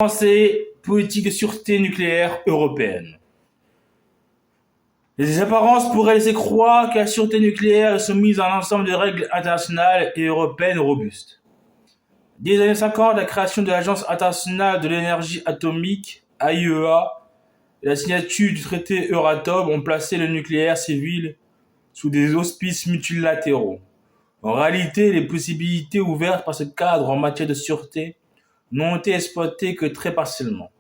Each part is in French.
Français, politique de sûreté nucléaire européenne. Les apparences pourraient laisser croire que la sûreté nucléaire est soumise à un ensemble de règles internationales et européennes robustes. Dès les années 50, la création de l'Agence internationale de l'énergie atomique, AIEA, et la signature du traité Euratom ont placé le nucléaire civil sous des auspices multilatéraux. En réalité, les possibilités ouvertes par ce cadre en matière de sûreté n'ont été exploitées que très partiellement.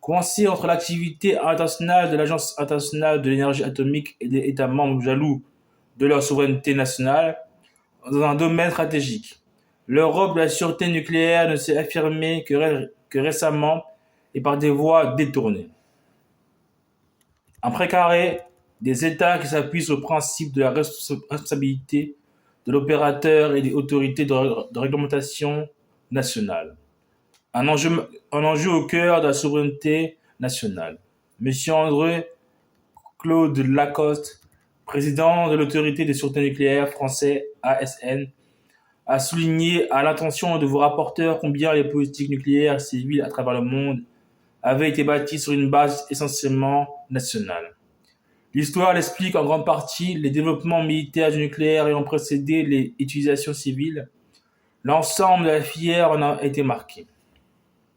Coincé entre l'activité internationale de l'Agence internationale de l'énergie atomique et des États membres jaloux de leur souveraineté nationale dans un domaine stratégique, l'Europe de la sûreté nucléaire ne s'est affirmée que récemment et par des voies détournées. Un précaré des États qui s'appuient sur le principe de la responsabilité de l'opérateur et des autorités de réglementation nationale. Un enjeu au cœur de la souveraineté nationale. Monsieur André Claude Lacoste, président de l'autorité de sûreté nucléaire français ASN, a souligné à l'attention de vos rapporteurs combien les politiques nucléaires civiles à travers le monde avaient été bâties sur une base essentiellement nationale. L'histoire l'explique en grande partie, les développements militaires du nucléaire ayant précédé les utilisations civiles. L'ensemble de la filière en a été marqué.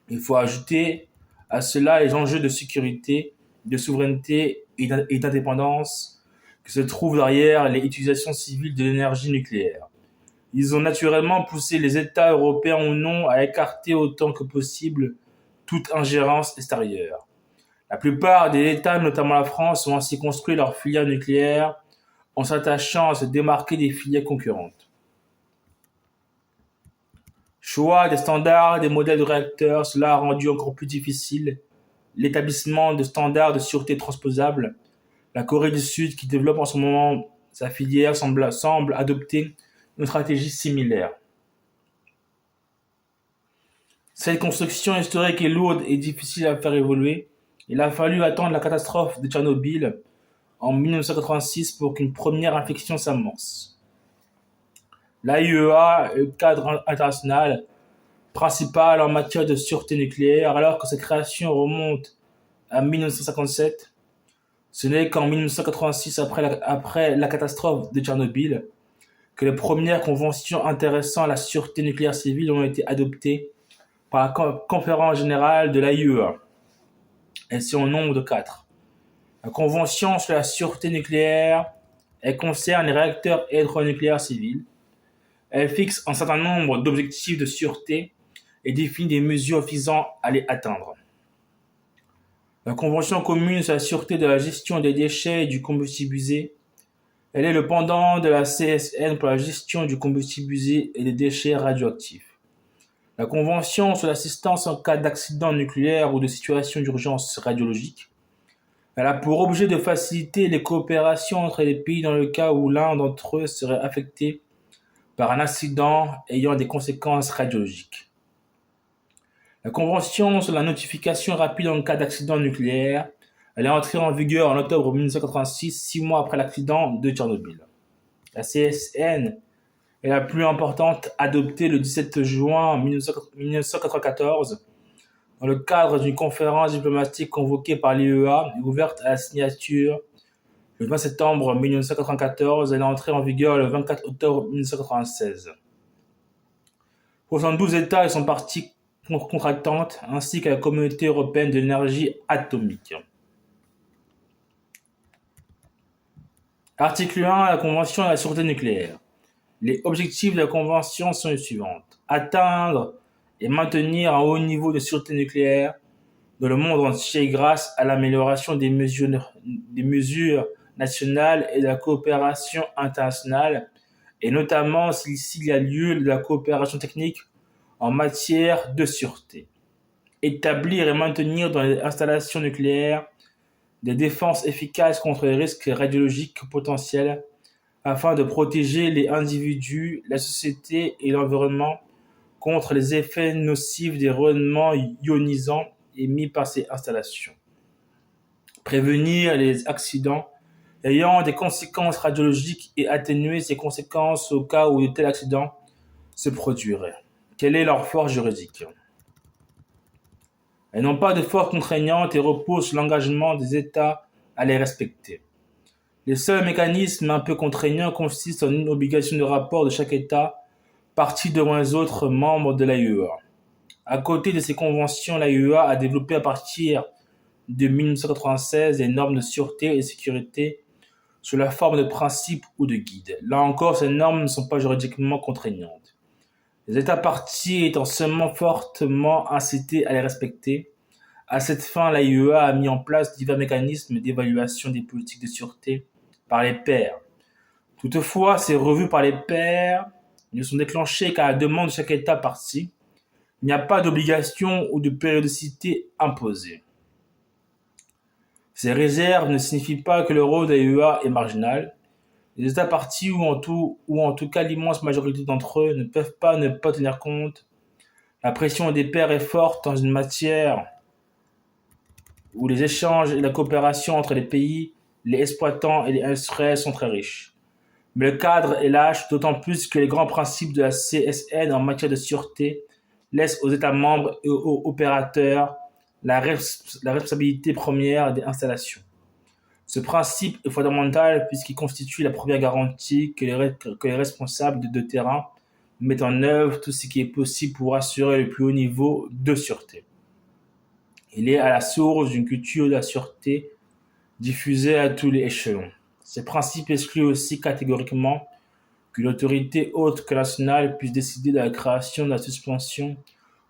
Il faut ajouter à cela les enjeux de sécurité, de souveraineté et d'indépendance qui se trouvent derrière les utilisations civiles de l'énergie nucléaire. Ils ont naturellement poussé les États européens ou non à écarter autant que possible toute ingérence extérieure. La plupart des États, notamment la France, ont ainsi construit leur filière nucléaire en s'attachant à se démarquer des filières concurrentes. Choix des standards, des modèles de réacteurs, cela a rendu encore plus difficile l'établissement de standards de sûreté transposables. La Corée du Sud, qui développe en ce moment sa filière, semble adopter une stratégie similaire. Cette construction historique est lourde et difficile à faire évoluer. Il a fallu attendre la catastrophe de Tchernobyl en 1986 pour qu'une première inflexion s'amorce. L'AIEA est le cadre international principal en matière de sûreté nucléaire, alors que sa création remonte à 1957. Ce n'est qu'en 1986, après la catastrophe de Tchernobyl, que les premières conventions intéressant la sûreté nucléaire civile ont été adoptées par la conférence générale de l'AIEA. Elles sont au nombre de 4. La Convention sur la sûreté nucléaire, elle concerne les réacteurs électronucléaires civils. Elle fixe un certain nombre d'objectifs de sûreté et définit des mesures visant à les atteindre. La Convention commune sur la sûreté de la gestion des déchets et du combustible usé, elle est le pendant de la CSN pour la gestion du combustible usé et des déchets radioactifs. La Convention sur l'assistance en cas d'accident nucléaire ou de situation d'urgence radiologique, elle a pour objet de faciliter les coopérations entre les pays dans le cas où l'un d'entre eux serait affecté par un accident ayant des conséquences radiologiques. La Convention sur la notification rapide en cas d'accident nucléaire, elle est entrée en vigueur en octobre 1986, 6 mois après l'accident de Tchernobyl. La CSN est la plus importante, adoptée le 17 juin 1994 dans le cadre d'une conférence diplomatique convoquée par l'IEA et ouverte à la signature le 20 septembre 1994. Elle est entrée en vigueur le 24 octobre 1996. 72 États et sont parties contractantes, ainsi qu'à la Communauté européenne de l'énergie atomique. Article 1. La Convention de la sûreté nucléaire. Les objectifs de la Convention sont les suivants. Atteindre et maintenir un haut niveau de sûreté nucléaire dans le monde entier grâce à l'amélioration des mesures nationales et de la coopération internationale, et notamment s'il y a lieu de la coopération technique en matière de sûreté. Établir et maintenir dans les installations nucléaires des défenses efficaces contre les risques radiologiques potentiels afin de protéger les individus, la société et l'environnement contre les effets nocifs des rayonnements ionisants émis par ces installations. Prévenir les accidents ayant des conséquences radiologiques et atténuer ces conséquences au cas où de tels accidents se produiraient. Quelle est leur force juridique ? Elles n'ont pas de force contraignante et reposent sur l'engagement des États à les respecter. Les seuls mécanismes un peu contraignants consistent en une obligation de rapport de chaque État partie devant les autres membres de l'AIEA. À côté de ces conventions, l'AIEA a développé à partir de 1996 des normes de sûreté et de sécurité sous la forme de principes ou de guides. Là encore, ces normes ne sont pas juridiquement contraignantes. Les États parties étant seulement fortement incités à les respecter. À cette fin, l'AIEA a mis en place divers mécanismes d'évaluation des politiques de sûreté par les pairs. Toutefois, ces revues par les pairs ne sont déclenchées qu'à la demande de chaque État partie. Il n'y a pas d'obligation ou de périodicité imposée. Ces réserves ne signifient pas que le rôle de l'AIEA est marginal. Les États parties, ou en tout cas l'immense majorité d'entre eux, ne peuvent pas ne pas tenir compte. La pression des pairs est forte dans une matière où les échanges et la coopération entre les pays, les exploitants et les industriels sont très riches. Mais le cadre est lâche, d'autant plus que les grands principes de la CSN en matière de sûreté laissent aux États membres et aux opérateurs la responsabilité première des installations. Ce principe est fondamental puisqu'il constitue la première garantie que les responsables de terrain mettent en œuvre tout ce qui est possible pour assurer le plus haut niveau de sûreté. Il est à la source d'une culture de la sûreté diffusée à tous les échelons. Ces principes excluent aussi catégoriquement qu'une autorité autre que nationale puisse décider de la création, de la suspension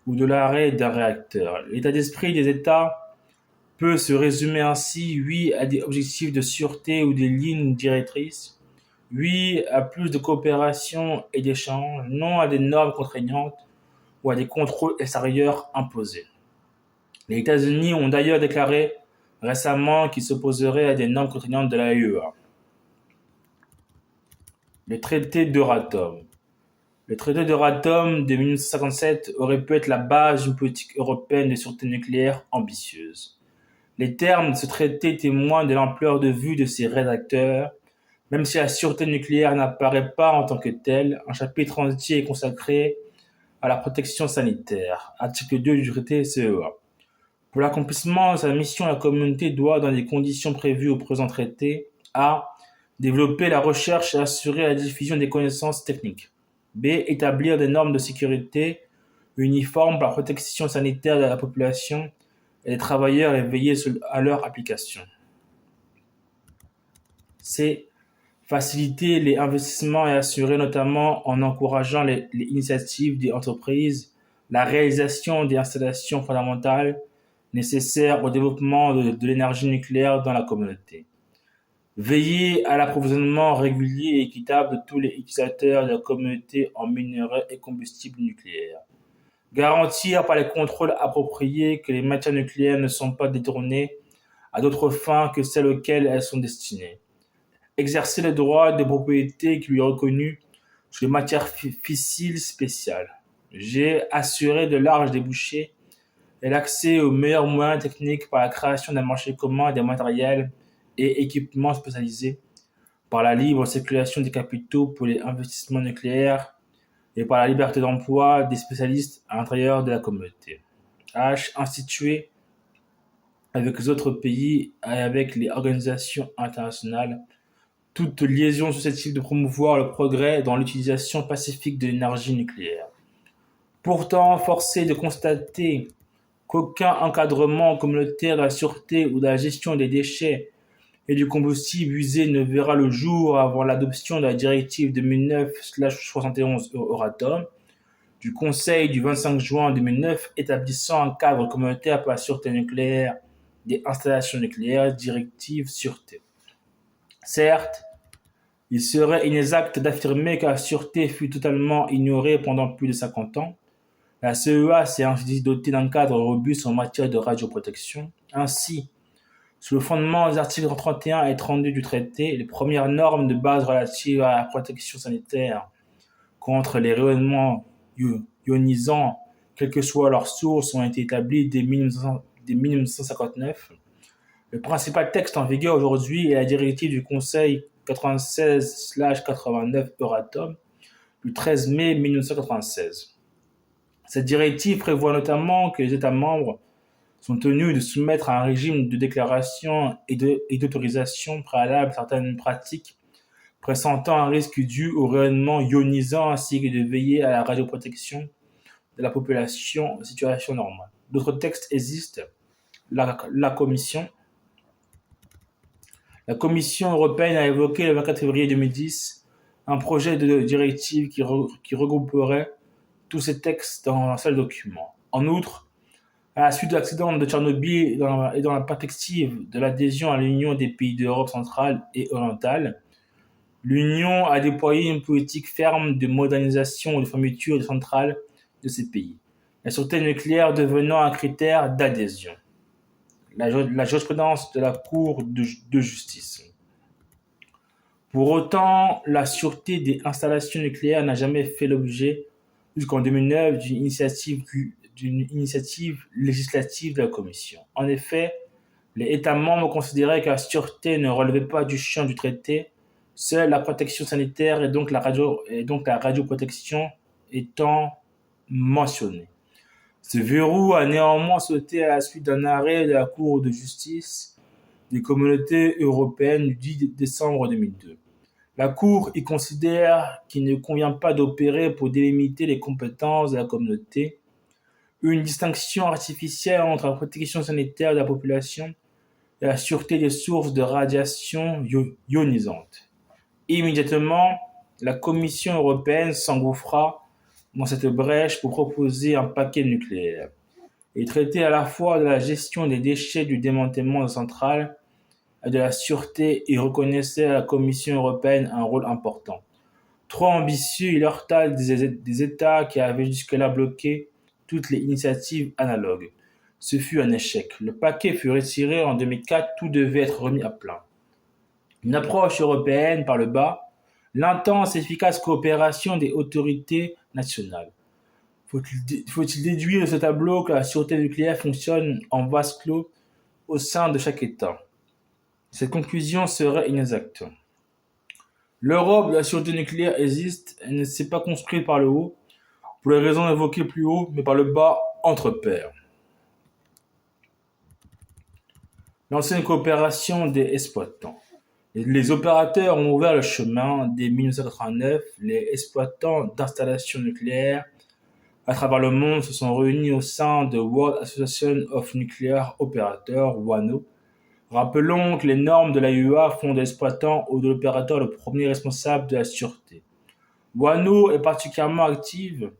ou de l'arrêt d'un réacteur. L'état d'esprit des États peut se résumer ainsi: oui à des objectifs de sûreté ou des lignes directrices, oui à plus de coopération et d'échange, non à des normes contraignantes ou à des contrôles extérieurs imposés. Les États-Unis ont d'ailleurs déclaré récemment qu'ils s'opposeraient à des normes contraignantes de l'AIEA. Le traité d'Euratom. Le traité d'Euratom de 1957 aurait pu être la base d'une politique européenne de sûreté nucléaire ambitieuse. Les termes de ce traité témoignent de l'ampleur de vue de ses rédacteurs. Même si la sûreté nucléaire n'apparaît pas en tant que telle, un chapitre entier est consacré à la protection sanitaire, article 2 du traité CEA. Pour l'accomplissement de sa mission, la communauté doit, dans les conditions prévues au présent traité, a. Développer la recherche et assurer la diffusion des connaissances techniques. B. Établir des normes de sécurité uniformes pour la protection sanitaire de la population et des travailleurs et veiller à leur application. C. Faciliter les investissements et assurer, notamment en encourageant les initiatives des entreprises, la réalisation des installations fondamentales nécessaires au développement de l'énergie nucléaire dans la communauté. Veiller à l'approvisionnement régulier et équitable de tous les utilisateurs de la communauté en minerais et combustibles nucléaires. Garantir par les contrôles appropriés que les matières nucléaires ne sont pas détournées à d'autres fins que celles auxquelles elles sont destinées. Exercer le droit de propriété qui lui est reconnu sur les matières fissiles spéciales. G. Assurer de larges débouchés et l'accès aux meilleurs moyens techniques par la création d'un marché commun des matériels et équipements spécialisés, par la libre circulation des capitaux pour les investissements nucléaires et par la liberté d'emploi des spécialistes à l'intérieur de la communauté. H. Instituer avec les autres pays et avec les organisations internationales toute liaison susceptible de promouvoir le progrès dans l'utilisation pacifique de l'énergie nucléaire. Pourtant, force est de constater qu'aucun encadrement communautaire de la sûreté ou de la gestion des déchets et du combustible usé ne verra le jour avant l'adoption de la directive 2009/71 Euratom du Conseil du 25 juin 2009 établissant un cadre communautaire pour la sûreté nucléaire des installations nucléaires, directive sûreté. Certes, il serait inexact d'affirmer que la sûreté fut totalement ignorée pendant plus de 50 ans. La CEA s'est ainsi dotée d'un cadre robuste en matière de radioprotection. Ainsi, sous le fondement des articles 31 et 32 du traité, les premières normes de base relatives à la protection sanitaire contre les rayonnements ionisants, quelle que soit leur source, ont été établies dès 1959. Le principal texte en vigueur aujourd'hui est la directive du Conseil 96/89 Euratom du 13 mai 1996. Cette directive prévoit notamment que les États membres sont tenus de soumettre à un régime de déclaration et d'autorisation préalable certaines pratiques pressentant un risque dû au rayonnement ionisant ainsi que de veiller à la radioprotection de la population en situation normale. D'autres textes existent. La Commission européenne a évoqué le 24 février 2010 un projet de directive qui regrouperait tous ces textes dans un seul document. En outre, à la suite de l'accident de Tchernobyl et dans la perspective de l'adhésion à l'Union des pays d'Europe centrale et orientale, l'Union a déployé une politique ferme de modernisation et de fermeture des centrales de ces pays, la sûreté nucléaire devenant un critère d'adhésion. La jurisprudence de la Cour de justice. Pour autant, la sûreté des installations nucléaires n'a jamais fait l'objet, jusqu'en 2009, d'une initiative législative de la Commission. En effet, les États membres considéraient que la sûreté ne relevait pas du champ du traité, seule la protection sanitaire et donc la radioprotection étant mentionnée. Ce verrou a néanmoins sauté à la suite d'un arrêt de la Cour de justice des communautés européennes du 10 décembre 2002. La Cour y considère qu'il ne convient pas d'opérer pour délimiter les compétences de la communauté une distinction artificielle entre la protection sanitaire de la population et la sûreté des sources de radiation ionisante. Immédiatement, la Commission européenne s'engouffra dans cette brèche pour proposer un paquet nucléaire et traiter à la fois de la gestion des déchets du démantèlement de centrales et de la sûreté et reconnaissait à la Commission européenne un rôle important. Trop ambitieux, il heurta des États qui avaient jusque-là bloqué toutes les initiatives analogues. Ce fut un échec. Le paquet fut retiré en 2004, tout devait être remis à plat. Une approche européenne par le bas, l'intense et efficace coopération des autorités nationales. Faut-il déduire de ce tableau que la sûreté nucléaire fonctionne en vase clos au sein de chaque État? Cette conclusion serait inexacte. L'Europe de la sûreté nucléaire existe, elle ne s'est pas construite par le haut, pour les raisons évoquées plus haut, mais par le bas entre pairs. L'ancienne coopération des exploitants. Les opérateurs ont ouvert le chemin. Dès 1989, les exploitants d'installations nucléaires à travers le monde se sont réunis au sein de World Association of Nuclear Operators, WANO. Rappelons que les normes de l'AIEA font de l'exploitant ou de l'opérateur le premier responsable de la sûreté. WANO est particulièrement active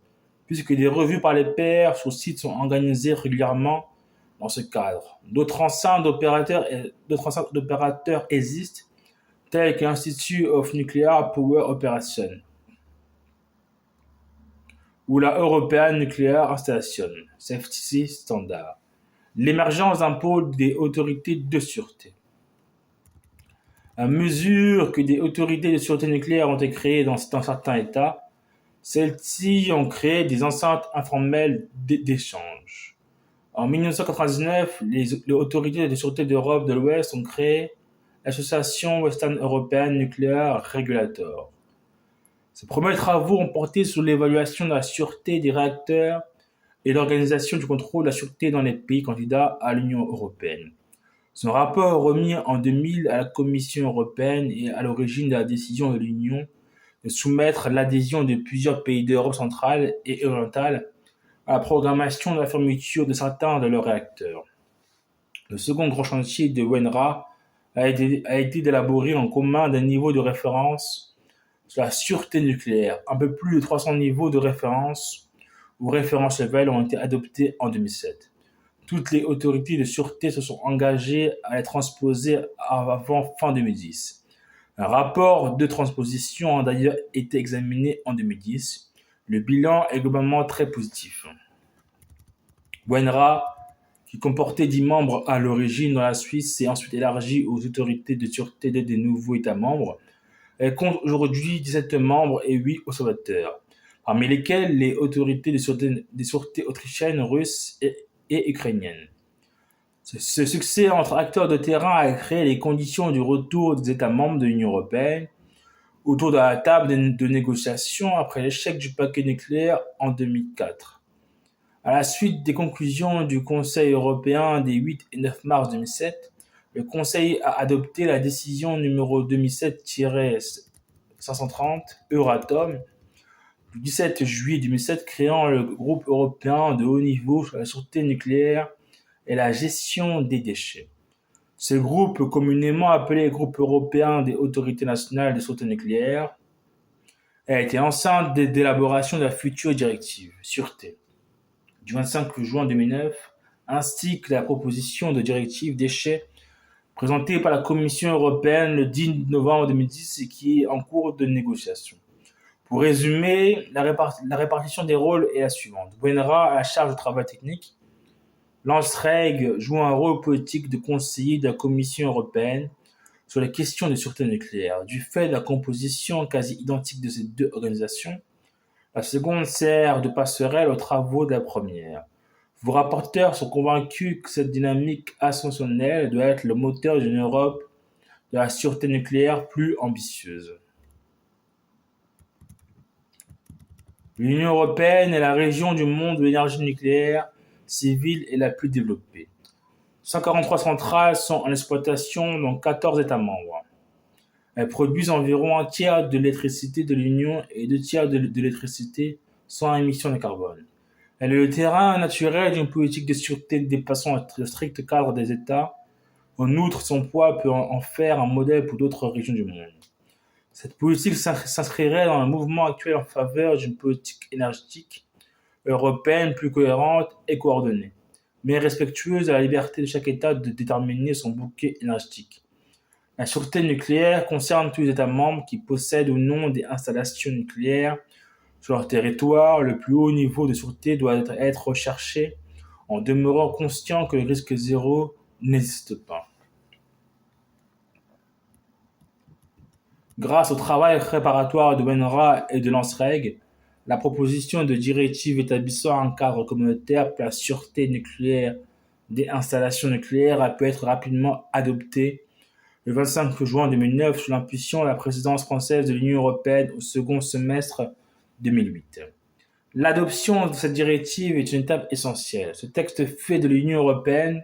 puisque des revues par les pairs sur site sont organisées régulièrement dans ce cadre. D'autres enceintes d'opérateurs existent, telles que l'Institute of Nuclear Power Operations ou la European Nuclear Installation, CFTC Standard. L'émergence d'un pôle des autorités de sûreté. À mesure que des autorités de sûreté nucléaire ont été créées dans certains États, celles-ci ont créé des enceintes informelles d'échange. En 1999, les autorités de sûreté d'Europe de l'Ouest ont créé l'Association Western European Nuclear Regulator. Ces premiers travaux ont porté sur l'évaluation de la sûreté des réacteurs et l'organisation du contrôle de la sûreté dans les pays candidats à l'Union européenne. Son rapport remis en 2000 à la Commission européenne est à l'origine de la décision de l'Union de soumettre l'adhésion de plusieurs pays d'Europe centrale et orientale à la programmation de la fermeture de certains de leurs réacteurs. Le second grand chantier de WENRA a été d'élaborer en commun des niveaux de référence sur la sûreté nucléaire. Un peu plus de 300 niveaux de référence ou références level ont été adoptés en 2007. Toutes les autorités de sûreté se sont engagées à les transposer avant fin 2010. Un rapport de transposition a d'ailleurs été examiné en 2010. Le bilan est globalement très positif. WENRA, qui comportait 10 membres à l'origine dans la Suisse, s'est ensuite élargi aux autorités de sûreté des nouveaux États membres. Elle compte aujourd'hui 17 membres et 8 observateurs, parmi lesquels les autorités de sûreté autrichiennes, russes et ukrainiennes. Ce succès entre acteurs de terrain a créé les conditions du retour des États membres de l'Union européenne autour de la table de négociation après l'échec du paquet nucléaire en 2004. À la suite des conclusions du Conseil européen des 8 et 9 mars 2007, le Conseil a adopté la décision numéro 2007-530 Euratom du 17 juillet 2007 créant le groupe européen de haut niveau sur la sûreté nucléaire et la gestion des déchets. Ce groupe, communément appelé Groupe européen des autorités nationales de sûreté nucléaire, a été enceinte d'élaboration de la future directive sûreté du 25 juin 2009 ainsi que la proposition de directive déchets présentée par la Commission européenne le 10 novembre 2010 et qui est en cours de négociation. Pour résumer, la répartition des rôles est la suivante. WENRA a la charge de travail technique. L'ANSREG joue un rôle politique de conseiller de la Commission européenne sur les questions de sûreté nucléaire. Du fait de la composition quasi identique de ces deux organisations, la seconde sert de passerelle aux travaux de la première. Vos rapporteurs sont convaincus que cette dynamique ascensionnelle doit être le moteur d'une Europe de la sûreté nucléaire plus ambitieuse. L'Union européenne est la région du monde où l'énergie nucléaire civile est la plus développée. 143 centrales sont en exploitation dans 14 États membres. Elles produisent environ un tiers de l'électricité de l'Union et 2 tiers de l'électricité sans émission de carbone. Elle est le terrain naturel d'une politique de sûreté dépassant le strict cadre des États. En outre, son poids peut en faire un modèle pour d'autres régions du monde. Cette politique s'inscrirait dans le mouvement actuel en faveur d'une politique énergétique européenne plus cohérente et coordonnée, mais respectueuse de la liberté de chaque État de déterminer son bouquet énergétique. La sûreté nucléaire concerne tous les États membres qui possèdent ou non des installations nucléaires sur leur territoire. Le plus haut niveau de sûreté doit être recherché en demeurant conscient que le risque zéro n'existe pas. Grâce au travail préparatoire de WENRA et de l'ANSREG, la proposition de directive établissant un cadre communautaire pour la sûreté nucléaire des installations nucléaires a pu être rapidement adoptée le 25 juin 2009 sous l'impulsion de la présidence française de l'Union européenne au second semestre 2008. L'adoption de cette directive est une étape essentielle. Ce texte fait de l'Union européenne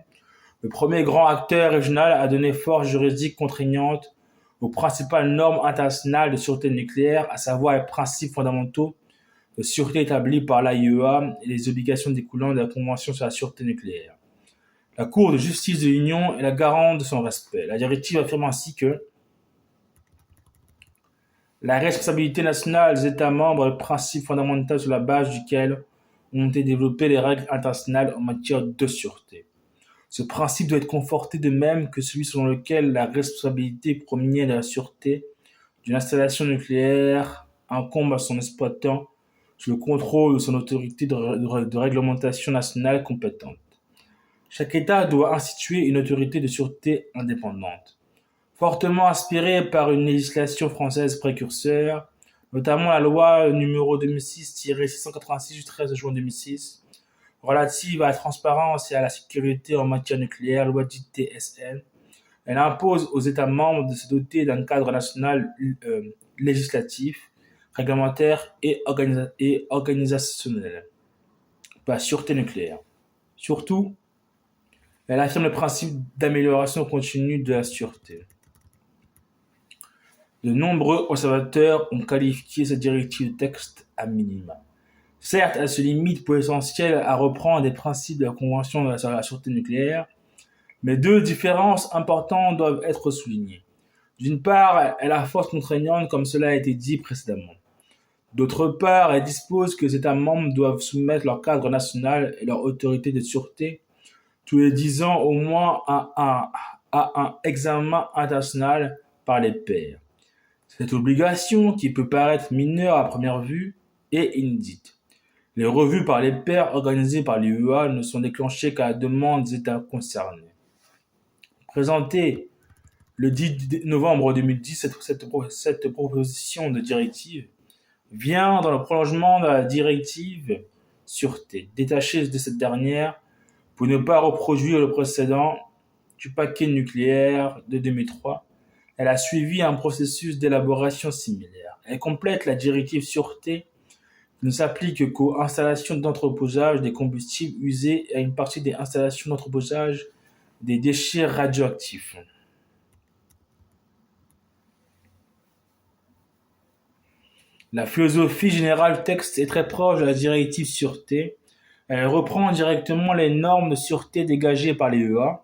le premier grand acteur régional à donner force juridique contraignante aux principales normes internationales de sûreté nucléaire, à savoir les principes fondamentaux de sûreté établis par l'AIEA et les obligations découlant de la Convention sur la sûreté nucléaire. La Cour de justice de l'Union est la garante de son respect. La directive affirme ainsi que la responsabilité nationale des États membres est le principe fondamental sur la base duquel ont été développées les règles internationales en matière de sûreté. Ce principe doit être conforté de même que celui selon lequel la responsabilité première de la sûreté d'une installation nucléaire incombe à son exploitant sous le contrôle de son autorité de réglementation nationale compétente. Chaque État doit instituer une autorité de sûreté indépendante. Fortement inspirée par une législation française précurseur, notamment la loi numéro 2006-686 du 13 juin 2006, relative à la transparence et à la sécurité en matière nucléaire, loi dite TSN, elle impose aux États membres de se doter d'un cadre national législatif, réglementaire et organisationnel pour la sûreté nucléaire. Surtout, elle affirme le principe d'amélioration continue de la sûreté. De nombreux observateurs ont qualifié cette directive de texte à minima. Certes, elle se limite pour l'essentiel à reprendre des principes de la Convention sur la sûreté nucléaire, mais deux différences importantes doivent être soulignées. D'une part, elle a force contraignante comme cela a été dit précédemment. D'autre part, elle dispose que les États membres doivent soumettre leur cadre national et leur autorité de sûreté tous les 10 ans au moins à un examen international par les pairs. Cette obligation, qui peut paraître mineure à première vue, est inédite. Les revues par les pairs organisées par l'UEA ne sont déclenchées qu'à la demande des États concernés. Présentée le 10 novembre 2010, cette proposition de directive vient dans le prolongement de la directive sûreté, détachée de cette dernière pour ne pas reproduire le précédent du paquet nucléaire de 2003. Elle a suivi un processus d'élaboration similaire. Elle complète la directive sûreté ne s'applique qu'aux installations d'entreposage des combustibles usés et à une partie des installations d'entreposage des déchets radioactifs. La philosophie générale du texte est très proche de la directive sûreté. Elle reprend directement les normes de sûreté dégagées par les EA,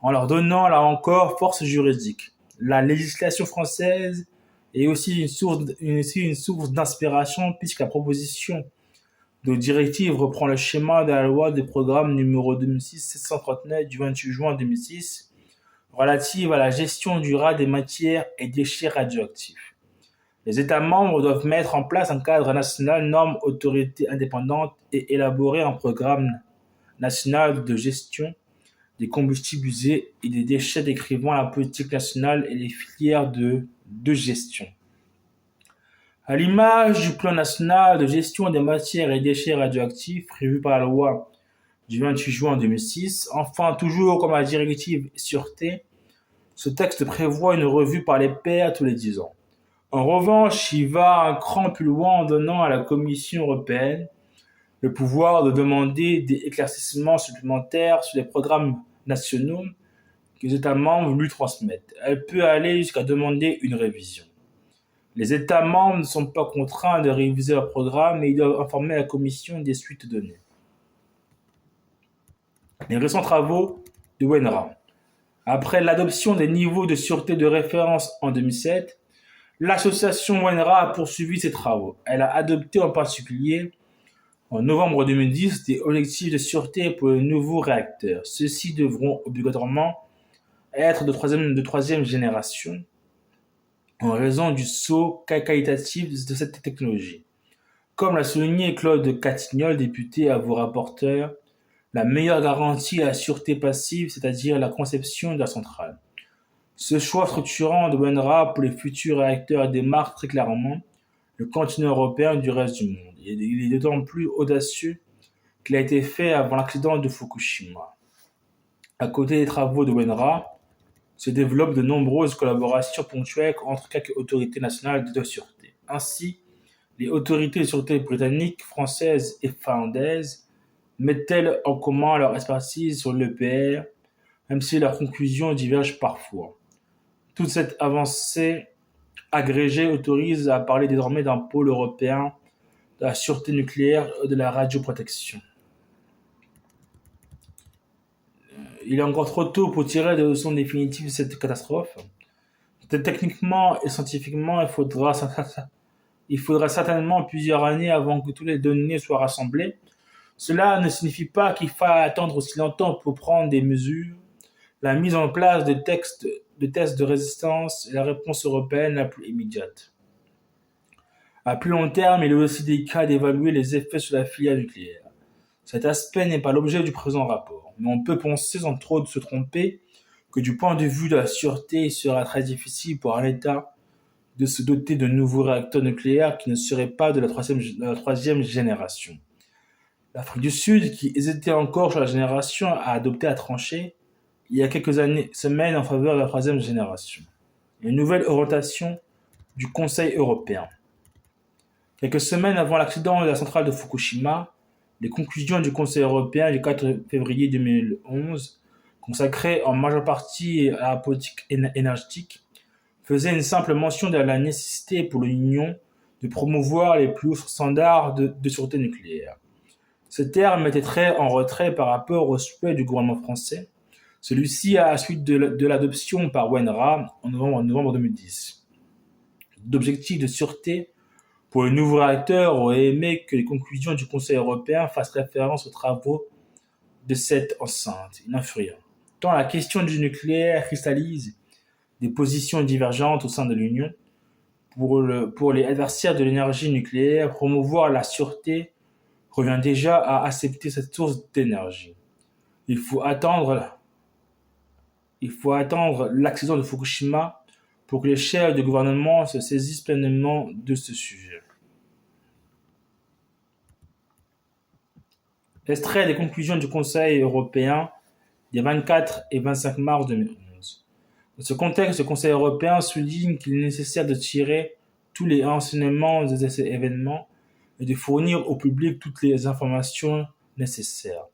en leur donnant là encore force juridique. La législation française est aussi une source d'inspiration puisque la proposition de directive reprend le schéma de la loi de programme numéro 2006-739 du 28 juin 2006 relative à la gestion durable des matières et déchets radioactifs. Les États membres doivent mettre en place un cadre national, norme autorité indépendante et élaborer un programme national de gestion des combustibles usés et des déchets décrivant la politique nationale et les filières de gestion. À l'image du plan national de gestion des matières et déchets radioactifs prévu par la loi du 28 juin 2006, enfin toujours comme la directive sûreté, ce texte prévoit une revue par les pairs tous les 10 ans. En revanche, il va un cran plus loin en donnant à la Commission européenne le pouvoir de demander des éclaircissements supplémentaires sur les programmes nationaux que les États membres lui transmettent. Elle peut aller jusqu'à demander une révision. Les États membres ne sont pas contraints de réviser leur programme, mais ils doivent informer la Commission des suites données. Les récents travaux de WENRA. Après l'adoption des niveaux de sûreté de référence en 2007, l'association WENRA a poursuivi ses travaux. Elle a adopté en particulier, en novembre 2010, des objectifs de sûreté pour les nouveaux réacteurs. Ceux-ci devront obligatoirement être de troisième génération en raison du saut qualitatif de cette technologie. Comme l'a souligné Claude Catignol, député à vos rapporteurs, la meilleure garantie à la sûreté passive, c'est-à-dire la conception de la centrale. Ce choix structurant de WENRA pour les futurs réacteurs démarque très clairement le continent européen du reste du monde. Il est d'autant plus audacieux qu'il a été fait avant l'accident de Fukushima. À côté des travaux de WENRA, se développent de nombreuses collaborations ponctuelles entre quelques autorités nationales de sûreté. Ainsi, les autorités de sûreté britanniques, françaises et finlandaises mettent-elles en commun leur expertise sur l'EPR, même si leurs conclusions divergent parfois. Toute cette avancée agrégée autorise à parler désormais d'un pôle européen de la sûreté nucléaire et de la radioprotection. Il est encore trop tôt pour tirer des leçons définitives de cette catastrophe. Techniquement et scientifiquement, il faudra certainement plusieurs années avant que toutes les données soient rassemblées. Cela ne signifie pas qu'il faille attendre aussi longtemps pour prendre des mesures. La mise en place de tests de résistance est la réponse européenne la plus immédiate. À plus long terme, il est aussi délicat d'évaluer les effets sur la filière nucléaire. Cet aspect n'est pas l'objet du présent rapport, mais on peut penser sans trop se tromper que du point de vue de la sûreté, il sera très difficile pour un État de se doter de nouveaux réacteurs nucléaires qui ne seraient pas de la troisième génération. L'Afrique du Sud, qui hésitait encore sur la génération, a adopté à trancher il y a quelques semaines en faveur de la troisième génération. Une nouvelle orientation du Conseil européen. Quelques semaines avant l'accident de la centrale de Fukushima, les conclusions du Conseil européen du 4 février 2011, consacrées en majeure partie à la politique énergétique, faisaient une simple mention de la nécessité pour l'Union de promouvoir les plus hauts standards de sûreté nucléaire. Ce terme était très en retrait par rapport au souhait du gouvernement français, celui-ci à la suite de l'adoption par WENRA en novembre 2010 d'objectifs de sûreté pour le nouveau réacteur aurait aimé que les conclusions du Conseil européen fassent référence aux travaux de cette enceinte. Il n'en fut rien. Tant la question du nucléaire cristallise des positions divergentes au sein de l'Union. Pour les adversaires de l'énergie nucléaire, promouvoir la sûreté revient déjà à accepter cette source d'énergie. Il faut attendre l'accident de Fukushima pour que les chefs de gouvernement se saisissent pleinement de ce sujet. Extrait des conclusions du Conseil européen des 24 et 25 mars 2011. Dans ce contexte, le Conseil européen souligne qu'il est nécessaire de tirer tous les enseignements de ces événements et de fournir au public toutes les informations nécessaires.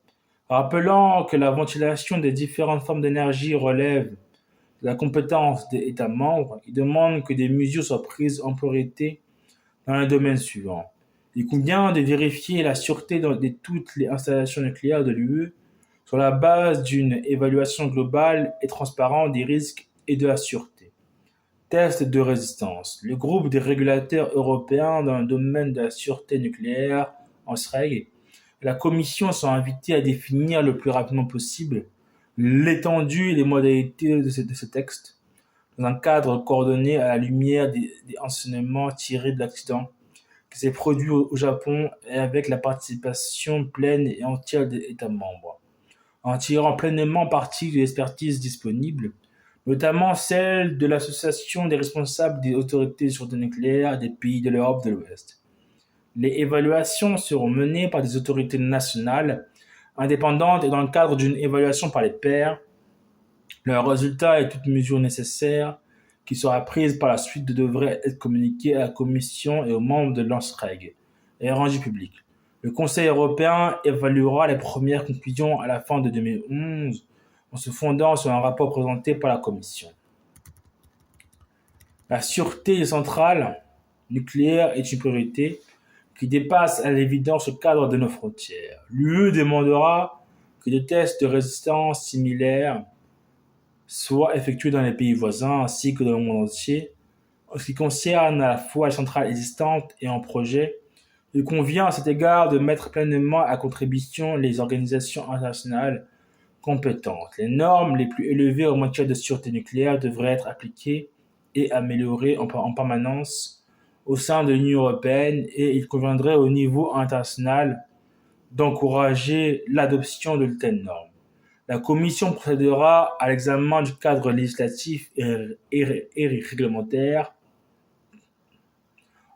Rappelant que la ventilation des différentes formes d'énergie relève de la compétence des États membres, il demande que des mesures soient prises en priorité dans les domaines suivants. Il convient de vérifier la sûreté de toutes les installations nucléaires de l'UE sur la base d'une évaluation globale et transparente des risques et de la sûreté. Test de résistance. Le groupe des régulateurs européens dans le domaine de la sûreté nucléaire, ONSREG, et la Commission sont invités à définir le plus rapidement possible l'étendue et les modalités de ce texte dans un cadre coordonné à la lumière des enseignements tirés de l'accident qui s'est produit au Japon et avec la participation pleine et entière des États membres, en tirant pleinement parti de l'expertise disponible, notamment celle de l'Association des responsables des autorités de sûreté nucléaire des pays de l'Europe de l'Ouest. Les évaluations seront menées par des autorités nationales indépendantes et dans le cadre d'une évaluation par les pairs. Leur résultat et toute mesure nécessaire qui sera prise par la suite devrait être communiquée à la Commission et aux membres de l'ONSREG et rendue publique. Le Conseil européen évaluera les premières conclusions à la fin de 2011 en se fondant sur un rapport présenté par la Commission. La sûreté des centrales nucléaires est une priorité qui dépasse à l'évidence le cadre de nos frontières. L'UE demandera que des tests de résistance similaires soient effectués dans les pays voisins ainsi que dans le monde entier. En ce qui concerne à la fois les centrales existantes et en projet, il convient à cet égard de mettre pleinement à contribution les organisations internationales compétentes. Les normes les plus élevées en matière de sûreté nucléaire devraient être appliquées et améliorées en permanence au sein de l'Union européenne et il conviendrait au niveau international d'encourager l'adoption de telles normes. La Commission procédera à l'examen du cadre législatif et réglementaire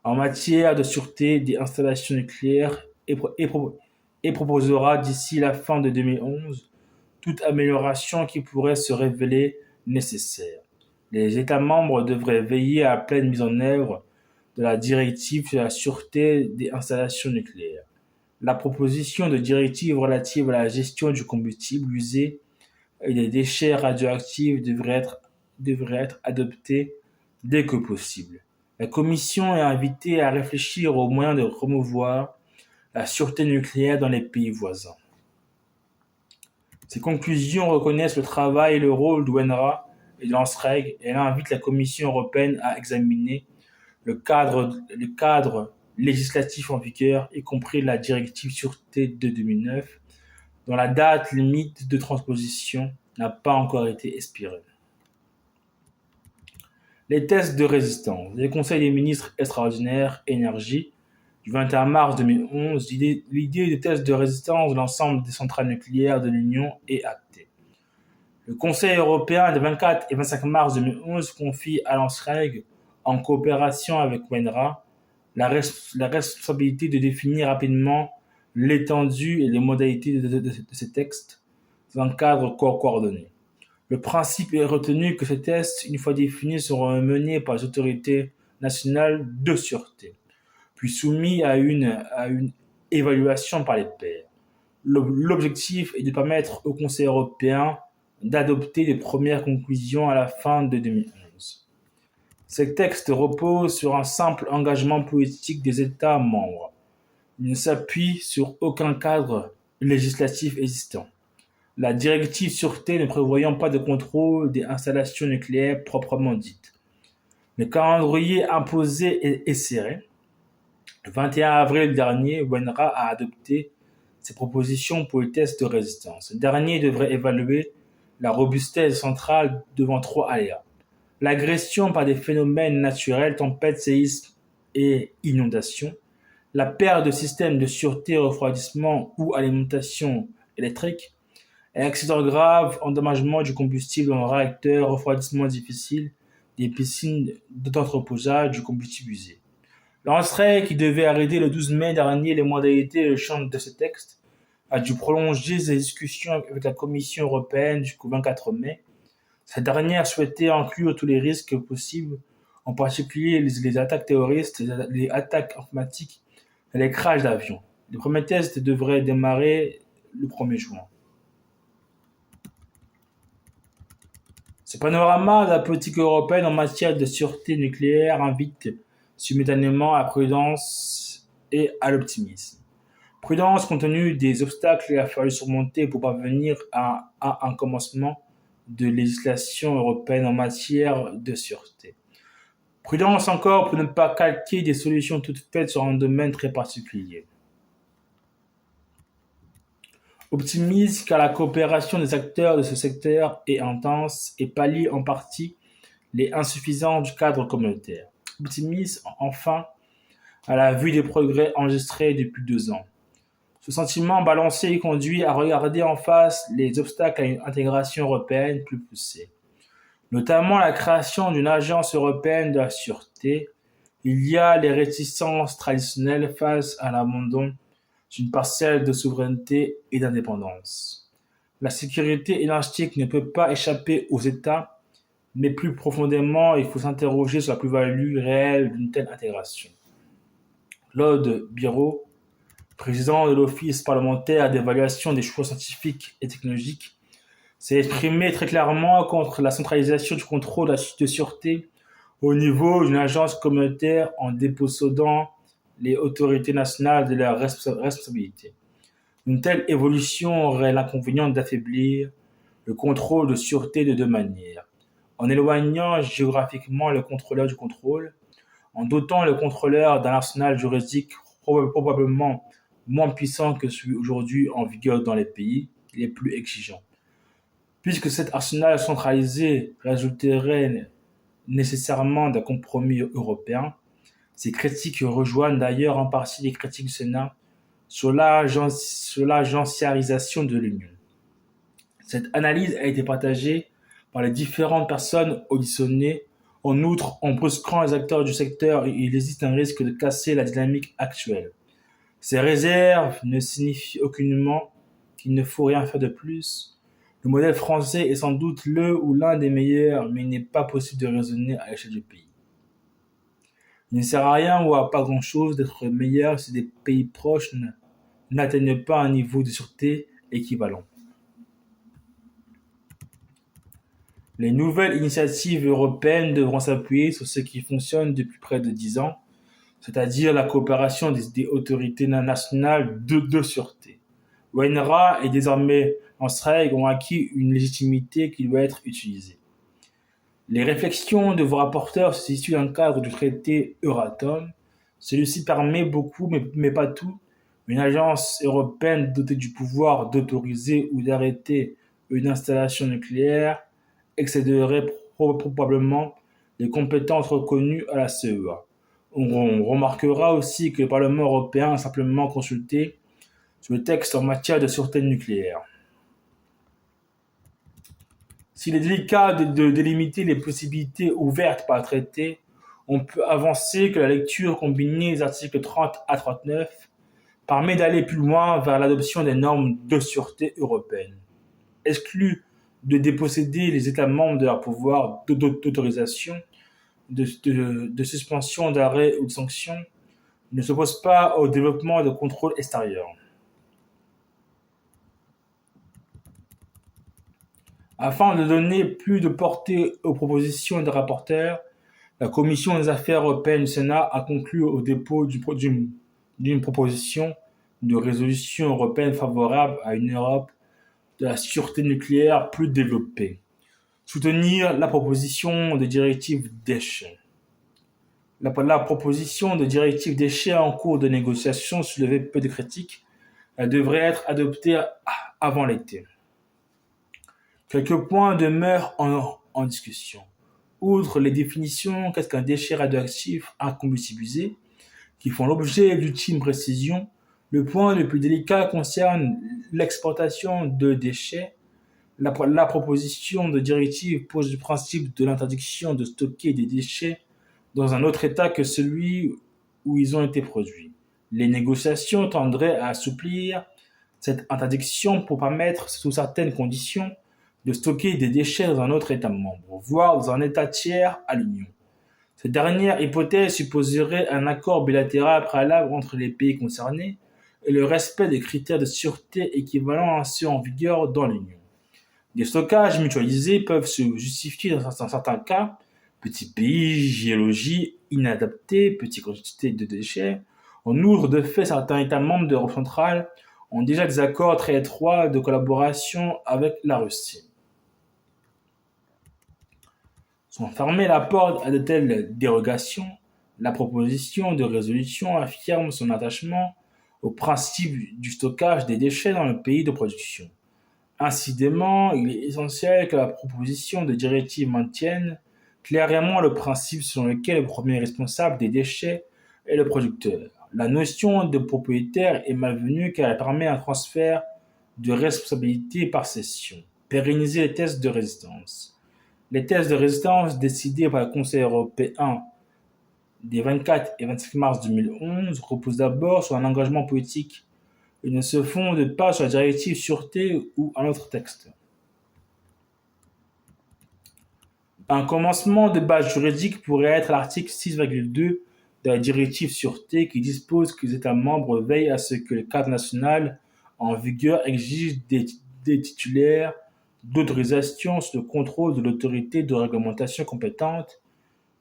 en matière de sûreté des installations nucléaires et proposera d'ici la fin de 2011 toute amélioration qui pourrait se révéler nécessaire. Les États membres devraient veiller à la pleine mise en œuvre de la directive sur la sûreté des installations nucléaires. La proposition de directive relative à la gestion du combustible usé et des déchets radioactifs devrait être adoptée dès que possible. La Commission est invitée à réfléchir aux moyens de promouvoir la sûreté nucléaire dans les pays voisins. Ces conclusions reconnaissent le travail et le rôle de l'UNRWA et de l'ONSREG et invitent la Commission européenne à examiner le cadre législatif en vigueur, y compris la directive sûreté de 2009, dont la date limite de transposition n'a pas encore été expirée. Les tests de résistance. Le Conseil des ministres extraordinaire énergie du 21 mars 2011, l'idée des tests de résistance de l'ensemble des centrales nucléaires de l'Union est actée. Le Conseil européen des 24 et 25 mars 2011 confie à l'ONSREG, en coopération avec l'UNRWA, la responsabilité de définir rapidement l'étendue et les modalités de ces textes dans un cadre coordonné. Le principe est retenu que ces tests, une fois définis, seront menés par les autorités nationales de sûreté, puis soumis à une évaluation par les pairs. L'objectif est de permettre au Conseil européen d'adopter les premières conclusions à la fin de 2011. Ces textes reposent sur un simple engagement politique des États membres. Ils ne s'appuient sur aucun cadre législatif existant. La directive sûreté ne prévoyant pas de contrôle des installations nucléaires proprement dites. Le calendrier imposé est serré. Le 21 avril dernier, l'UNRWA a adopté ses propositions pour les tests de résistance. Ce dernier devrait évaluer la robustesse centrale devant trois aléas. L'agression par des phénomènes naturels, tempêtes, séismes et inondations, la perte de systèmes de sûreté, refroidissement ou alimentation électrique, et accident grave, endommagement du combustible dans le réacteur, refroidissement difficile des piscines d'entreposage du combustible usé. L'ONSREG, qui devait arrêter le 12 mai dernier les modalités et le champ de ce texte, a dû prolonger ses discussions avec la Commission européenne jusqu'au 24 mai. Cette dernière souhaitait inclure tous les risques possibles, en particulier les attaques terroristes, les attaques informatiques, et les crashs d'avions. Les premiers tests devraient démarrer le 1er juin. Ce panorama de la politique européenne en matière de sûreté nucléaire invite simultanément à la prudence et à l'optimisme. Prudence compte tenu des obstacles qu'il a fallu surmonter pour parvenir à un commencement de législation européenne en matière de sûreté. Prudence encore pour ne pas calquer des solutions toutes faites sur un domaine très particulier. Optimisme car la coopération des acteurs de ce secteur est intense et pallie en partie les insuffisances du cadre communautaire. Optimisme enfin à la vue des progrès enregistrés depuis 2 ans. Ce sentiment balancé conduit à regarder en face les obstacles à une intégration européenne plus poussée, notamment la création d'une agence européenne de la sûreté. Il y a les réticences traditionnelles face à l'abandon d'une parcelle de souveraineté et d'indépendance. La sécurité énergétique ne peut pas échapper aux États, mais plus profondément, il faut s'interroger sur la plus-value réelle d'une telle intégration. Claude Biraud, président de l'Office parlementaire d'évaluation des choix scientifiques et technologiques, s'est exprimé très clairement contre la centralisation du contrôle de sûreté au niveau d'une agence communautaire en dépossédant les autorités nationales de leurs responsabilités. Une telle évolution aurait l'inconvénient d'affaiblir le contrôle de sûreté de 2 manières. En éloignant géographiquement le contrôleur du contrôle, en dotant le contrôleur d'un arsenal juridique probablement moins puissant que celui aujourd'hui en vigueur dans les pays les plus exigeants. Puisque cet arsenal centralisé résulterait nécessairement d'un compromis européen, ces critiques rejoignent d'ailleurs en partie les critiques du Sénat sur l'agenciarisation de l'Union. Cette analyse a été partagée par les différentes personnes auditionnées. En outre, en brusquant les acteurs du secteur, il existe un risque de casser la dynamique actuelle. Ces réserves ne signifient aucunement qu'il ne faut rien faire de plus. Le modèle français est sans doute le ou l'un des meilleurs, mais il n'est pas possible de raisonner à l'échelle du pays. Il ne sert à rien ou à pas grand-chose d'être meilleur si des pays proches n'atteignent pas un niveau de sûreté équivalent. Les nouvelles initiatives européennes devront s'appuyer sur ce qui fonctionne depuis près de 10 ans, c'est-à-dire la coopération des autorités nationales de sûreté. L'ONRA et désormais l'ANSREG ont acquis une légitimité qui doit être utilisée. Les réflexions de vos rapporteurs se situent dans le cadre du traité Euratom. Celui-ci permet beaucoup, mais pas tout. Une agence européenne dotée du pouvoir d'autoriser ou d'arrêter une installation nucléaire excéderait probablement les compétences reconnues à la CEA. On remarquera aussi que le Parlement européen a simplement consulté sur le texte en matière de sûreté nucléaire. S'il est délicat de délimiter les possibilités ouvertes par le traité, on peut avancer que la lecture combinée des articles 30 à 39 permet d'aller plus loin vers l'adoption des normes de sûreté européennes. Exclu de déposséder les États membres de leur pouvoir d'autorisation, de suspension, d'arrêt ou de sanction, ne s'oppose pas au développement de contrôles extérieurs. Afin de donner plus de portée aux propositions des rapporteurs, la Commission des affaires européennes du Sénat a conclu au dépôt d'une proposition de résolution européenne favorable à une Europe de la sûreté nucléaire plus développée. Soutenir la proposition de directive déchets. La proposition de directive déchets en cours de négociation soulevait peu de critiques. Elle devrait être adoptée avant l'été. Quelques points demeurent en discussion. Outre les définitions, qu'est-ce qu'un déchet radioactif incombustibilisé, qui font l'objet d'ultimes précisions, le point le plus délicat concerne l'exportation de déchets. La proposition de directive pose le principe de l'interdiction de stocker des déchets dans un autre état que celui où ils ont été produits. Les négociations tendraient à assouplir cette interdiction pour permettre, sous certaines conditions, de stocker des déchets dans un autre État membre, voire dans un État tiers à l'Union. Cette dernière hypothèse supposerait un accord bilatéral préalable entre les pays concernés et le respect des critères de sûreté équivalents à ceux en vigueur dans l'Union. Des stockages mutualisés peuvent se justifier dans certains cas, petits pays, géologie inadaptée, petite quantité de déchets. En outre, de fait, certains États membres de l'Europe centrale ont déjà des accords très étroits de collaboration avec la Russie. Sans fermer la porte à de telles dérogations, la proposition de résolution affirme son attachement au principe du stockage des déchets dans le pays de production. Incidemment, il est essentiel que la proposition de directive maintienne clairement le principe selon lequel le premier responsable des déchets est le producteur. La notion de propriétaire est malvenue car elle permet un transfert de responsabilité par cession. Pérenniser les tests de résistance. Les tests de résistance décidés par le Conseil européen des 24 et 25 mars 2011 reposent d'abord sur un engagement politique et ne se fondent pas sur la directive sûreté ou un autre texte. Un commencement de base juridique pourrait être l'article 6,2 de la directive sûreté qui dispose que les États membres veillent à ce que le cadre national en vigueur exige des titulaires d'autorisation sous le contrôle de l'autorité de réglementation compétente,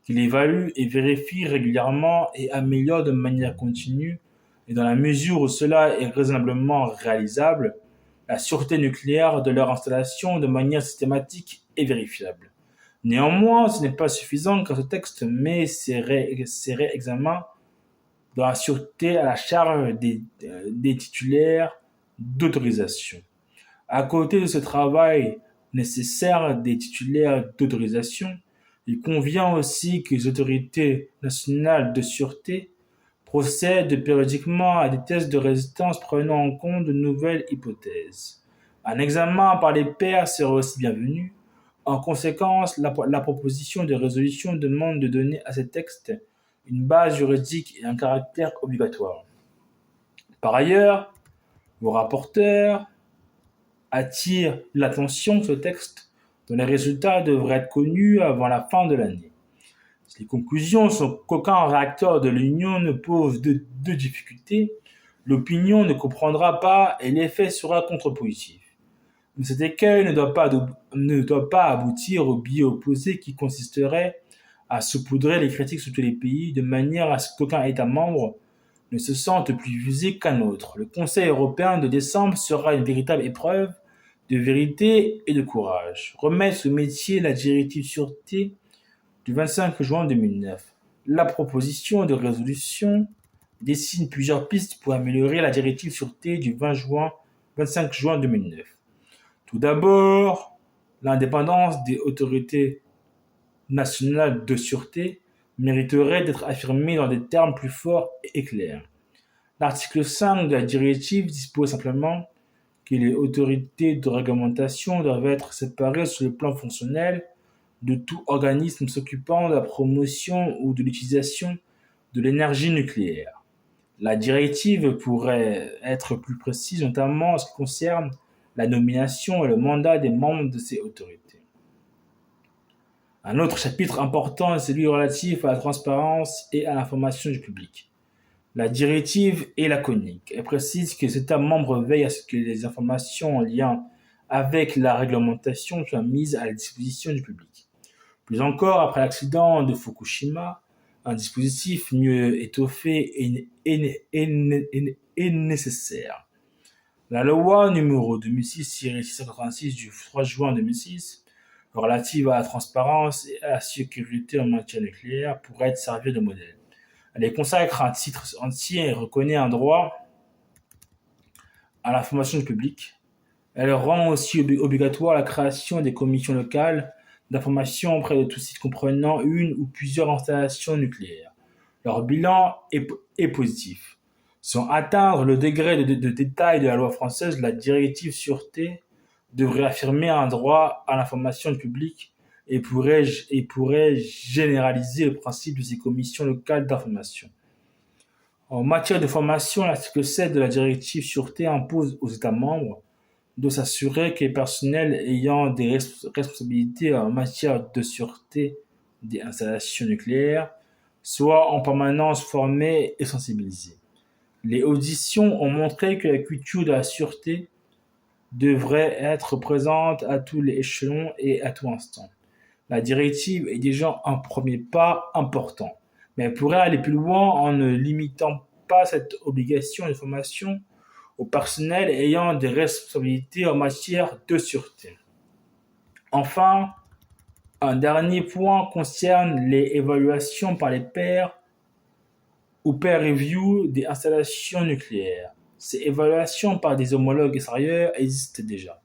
qu'il évalue et vérifie régulièrement et améliore de manière continue, et dans la mesure où cela est raisonnablement réalisable, la sûreté nucléaire de leur installation de manière systématique et vérifiable. Néanmoins, ce n'est pas suffisant car ce texte met ces examens de la sûreté à la charge des titulaires d'autorisation. À côté de ce travail nécessaire des titulaires d'autorisation, il convient aussi que les autorités nationales de sûreté procèdent périodiquement à des tests de résistance prenant en compte de nouvelles hypothèses. Un examen par les pairs serait aussi bienvenu. En conséquence, la proposition de résolution demande de donner à ces textes une base juridique et un caractère obligatoire. Par ailleurs, vos rapporteurs attirent l'attention sur ce texte dont les résultats devraient être connus avant la fin de l'année. Les conclusions sont qu'aucun réacteur de l'Union ne pose de difficultés, l'opinion ne comprendra pas et l'effet sera contre-positif. Mais cet écueil ne doit pas aboutir au biais opposé qui consisterait à saupoudrer les critiques sur tous les pays de manière à ce qu'aucun État membre ne se sente plus visé qu'un autre. Le Conseil européen de décembre sera une véritable épreuve de vérité et de courage. Remettre sous métier la directive sûreté du 25 juin 2009. La proposition de résolution dessine plusieurs pistes pour améliorer la directive sûreté du 25 juin 2009. Tout d'abord, l'indépendance des autorités nationales de sûreté mériterait d'être affirmée dans des termes plus forts et clairs. L'article 5 de la directive dispose simplement que les autorités de réglementation doivent être séparées sur le plan fonctionnel de tout organisme s'occupant de la promotion ou de l'utilisation de l'énergie nucléaire. La directive pourrait être plus précise, notamment en ce qui concerne la nomination et le mandat des membres de ces autorités. Un autre chapitre important est celui relatif à la transparence et à l'information du public. La directive est laconique. Elle précise que les États membres veillent à ce que les informations en lien avec la réglementation soient mises à la disposition du public. Plus encore, après l'accident de Fukushima, un dispositif mieux étoffé est nécessaire. La loi numéro 2006-686 du 3 juin 2006 relative à la transparence et à la sécurité en matière nucléaire pourrait être servir de modèle. Elle consacre un titre entier et reconnaît un droit à l'information du public. Elle rend aussi obligatoire la création des commissions locales d'information auprès de tout site comprenant une ou plusieurs installations nucléaires. Leur bilan est positif. Sans atteindre le degré de détail de la loi française, la directive sûreté devrait affirmer un droit à l'information du public et pourrait généraliser le principe de ces commissions locales d'information. En matière de formation, l'article 7 de la directive sûreté impose aux États membres de s'assurer que les personnels ayant des responsabilités en matière de sûreté des installations nucléaires soient en permanence formés et sensibilisés. Les auditions ont montré que la culture de la sûreté devrait être présente à tous les échelons et à tout instant. La directive est déjà un premier pas important, mais elle pourrait aller plus loin en ne limitant pas cette obligation de formation au personnel ayant des responsabilités en matière de sûreté. Enfin, un dernier point concerne les évaluations par les pairs ou peer review des installations nucléaires. Ces évaluations par des homologues extérieurs existent déjà,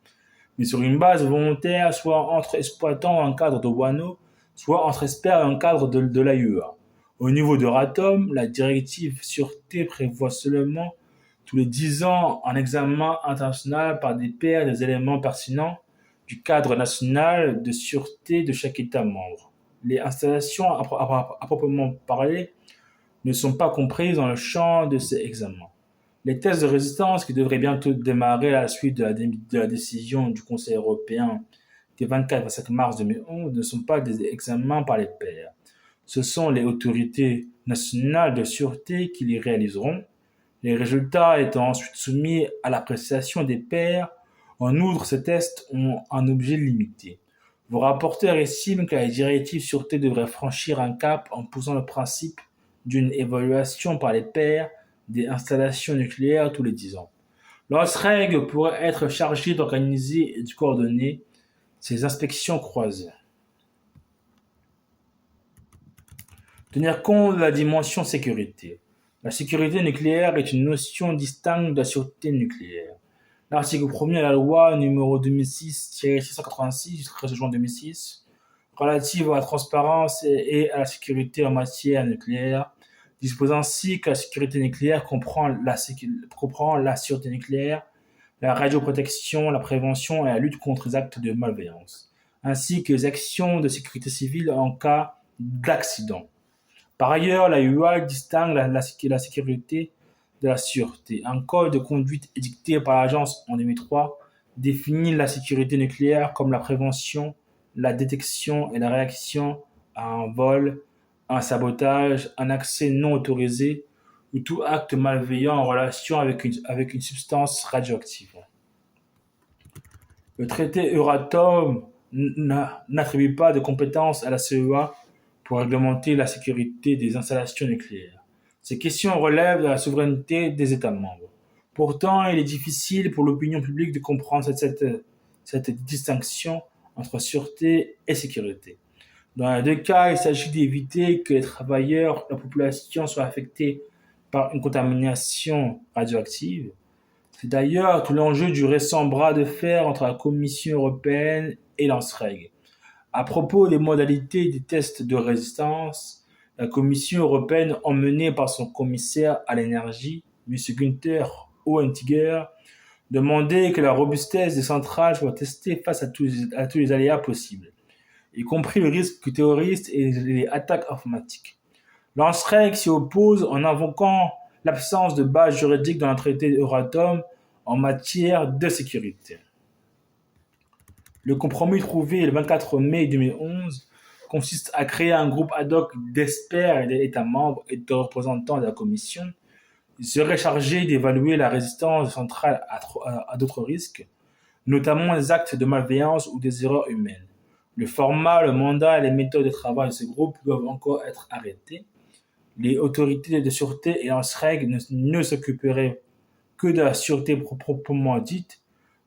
mais sur une base volontaire, soit entre exploitants dans le cadre de WANO, soit entre experts dans le cadre de l'AIEA. Au niveau d'Euratom, la directive sûreté prévoit seulement tous les 10 ans un examen international par des pairs des éléments pertinents du cadre national de sûreté de chaque État membre. Les installations à proprement parler ne sont pas comprises dans le champ de ces examens. Les tests de résistance qui devraient bientôt démarrer à la suite de la décision du Conseil européen du 24-25 mars 2011 ne sont pas des examens par les pairs. Ce sont les autorités nationales de sûreté qui les réaliseront, les résultats étant ensuite soumis à l'appréciation des pairs. En outre, ces tests ont un objet limité. Vos rapporteurs estiment que la directive sûreté devrait franchir un cap en posant le principe d'une évaluation par les pairs des installations nucléaires tous les 10 ans. L'ONSREG pourrait être chargé d'organiser et de coordonner ces inspections croisées. Tenir compte de la dimension sécurité. La sécurité nucléaire est une notion distincte de la sûreté nucléaire. L'article 1er de la loi numéro 2006-686 du 13 juin 2006 relative à la transparence et à la sécurité en matière nucléaire dispose ainsi que la sécurité nucléaire comprend la sûreté nucléaire, la radioprotection, la prévention et la lutte contre les actes de malveillance, ainsi que les actions de sécurité civile en cas d'accident. Par ailleurs, la UA distingue la sécurité de la sûreté. Un code de conduite édicté par l'agence en 2003 définit la sécurité nucléaire comme la prévention, la détection et la réaction à un vol, un sabotage, un accès non autorisé ou tout acte malveillant en relation avec une substance radioactive. Le traité Euratom n'attribue pas de compétences à la CEA pour réglementer la sécurité des installations nucléaires. Ces questions relèvent de la souveraineté des États membres. Pourtant, il est difficile pour l'opinion publique de comprendre cette distinction entre sûreté et sécurité. Dans les deux cas, il s'agit d'éviter que les travailleurs, la population soient affectés par une contamination radioactive. C'est d'ailleurs tout l'enjeu du récent bras de fer entre la Commission européenne et l'ANSREG. À propos des modalités des tests de résistance, la Commission européenne, emmenée par son commissaire à l'énergie, M. Günther Oettinger, demandait que la robustesse des centrales soit testée face à tous les aléas possibles, y compris le risque terroriste et les attaques informatiques. L'ANSREG s'y oppose en invoquant l'absence de base juridique dans le traité Euratom en matière de sécurité. Le compromis trouvé le 24 mai 2011 consiste à créer un groupe ad hoc d'experts et d'États membres et de représentants de la Commission. Il serait chargé d'évaluer la résistance des centrales à d'autres risques, notamment les actes de malveillance ou des erreurs humaines. Le format, le mandat et les méthodes de travail de ce groupe doivent encore être arrêtés. Les autorités de sûreté et l'ANSREG ne s'occuperaient que de la sûreté proprement dite.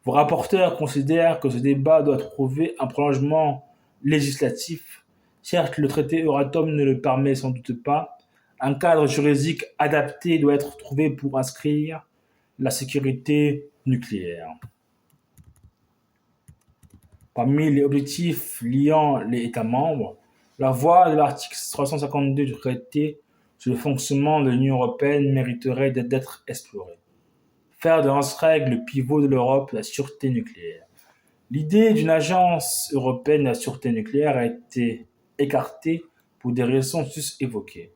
Vos rapporteurs considèrent que ce débat doit trouver un prolongement législatif. Certes, le traité Euratom ne le permet sans doute pas. Un cadre juridique adapté doit être trouvé pour inscrire la sécurité nucléaire. Parmi les objectifs liant les États membres, la voie de l'article 352 du traité sur le fonctionnement de l'Union européenne mériterait d'être explorée. Faire de l'ANSREG le pivot de l'Europe de la sûreté nucléaire. L'idée d'une agence européenne de la sûreté nucléaire a été écartée pour des raisons sus évoquées.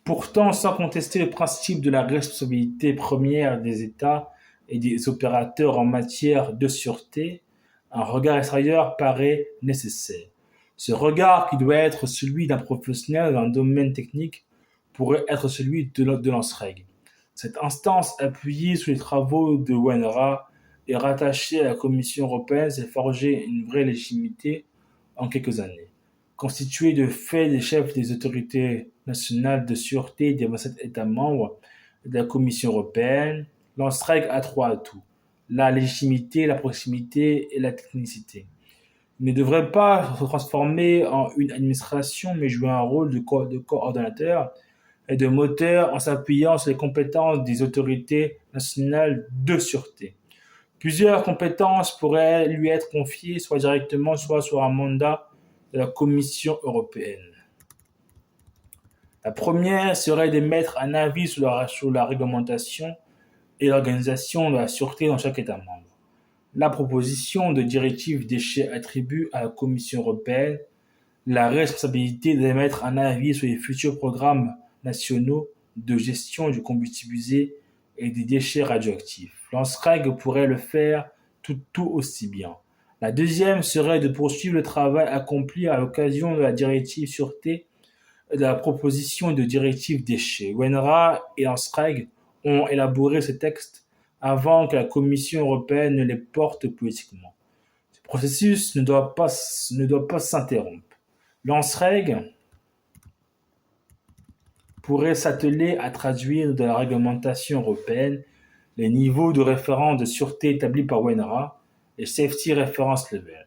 Pourtant, sans contester le principe de la responsabilité première des États et des opérateurs en matière de sûreté, un regard extérieur paraît nécessaire. Ce regard, qui doit être celui d'un professionnel dans un domaine technique, pourrait être celui de l'ANSREG. Cette instance, appuyée sur les travaux de WNRA et rattachée à la Commission européenne, s'est forgée une vraie légitimité en quelques années. Constituée de fait des chefs des autorités nationales de sûreté des 27 États membres et de la Commission européenne, l'ANSREG a trois atouts: la légitimité, la proximité et la technicité. Il ne devrait pas se transformer en une administration, mais jouer un rôle de coordonnateur et de moteur en s'appuyant sur les compétences des autorités nationales de sûreté. Plusieurs compétences pourraient lui être confiées, soit directement, soit sur un mandat de la Commission européenne. La première serait d'émettre un avis sur la réglementation et l'organisation de la sûreté dans chaque État membre. La proposition de directive déchets attribue à la Commission européenne la responsabilité d'émettre un avis sur les futurs programmes nationaux de gestion du combustible usé et des déchets radioactifs. L'ANSREG pourrait le faire tout aussi bien. La deuxième serait de poursuivre le travail accompli à l'occasion de la directive sûreté et de la proposition de directive déchets. WNRA et l'ANSREG ont élaboré ces textes avant que la Commission européenne ne les porte politiquement. Ce processus ne doit pas s'interrompre. L'ANSREG pourrait s'atteler à traduire dans la réglementation européenne les niveaux de référence de sûreté établis par WNRA et Safety Reference Level.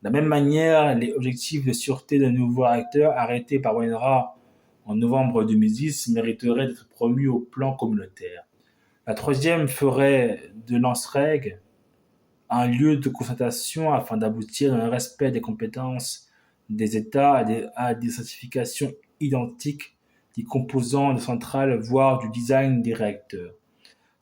De la même manière, les objectifs de sûreté de nouveaux réacteurs arrêtés par WNRA en novembre 2010 mériteraient d'être promus au plan communautaire. La troisième ferait de l'ANSREG un lieu de concertation afin d'aboutir, dans le respect des compétences des États, à des certifications identiques des composants des centrales, voire du design des réacteurs.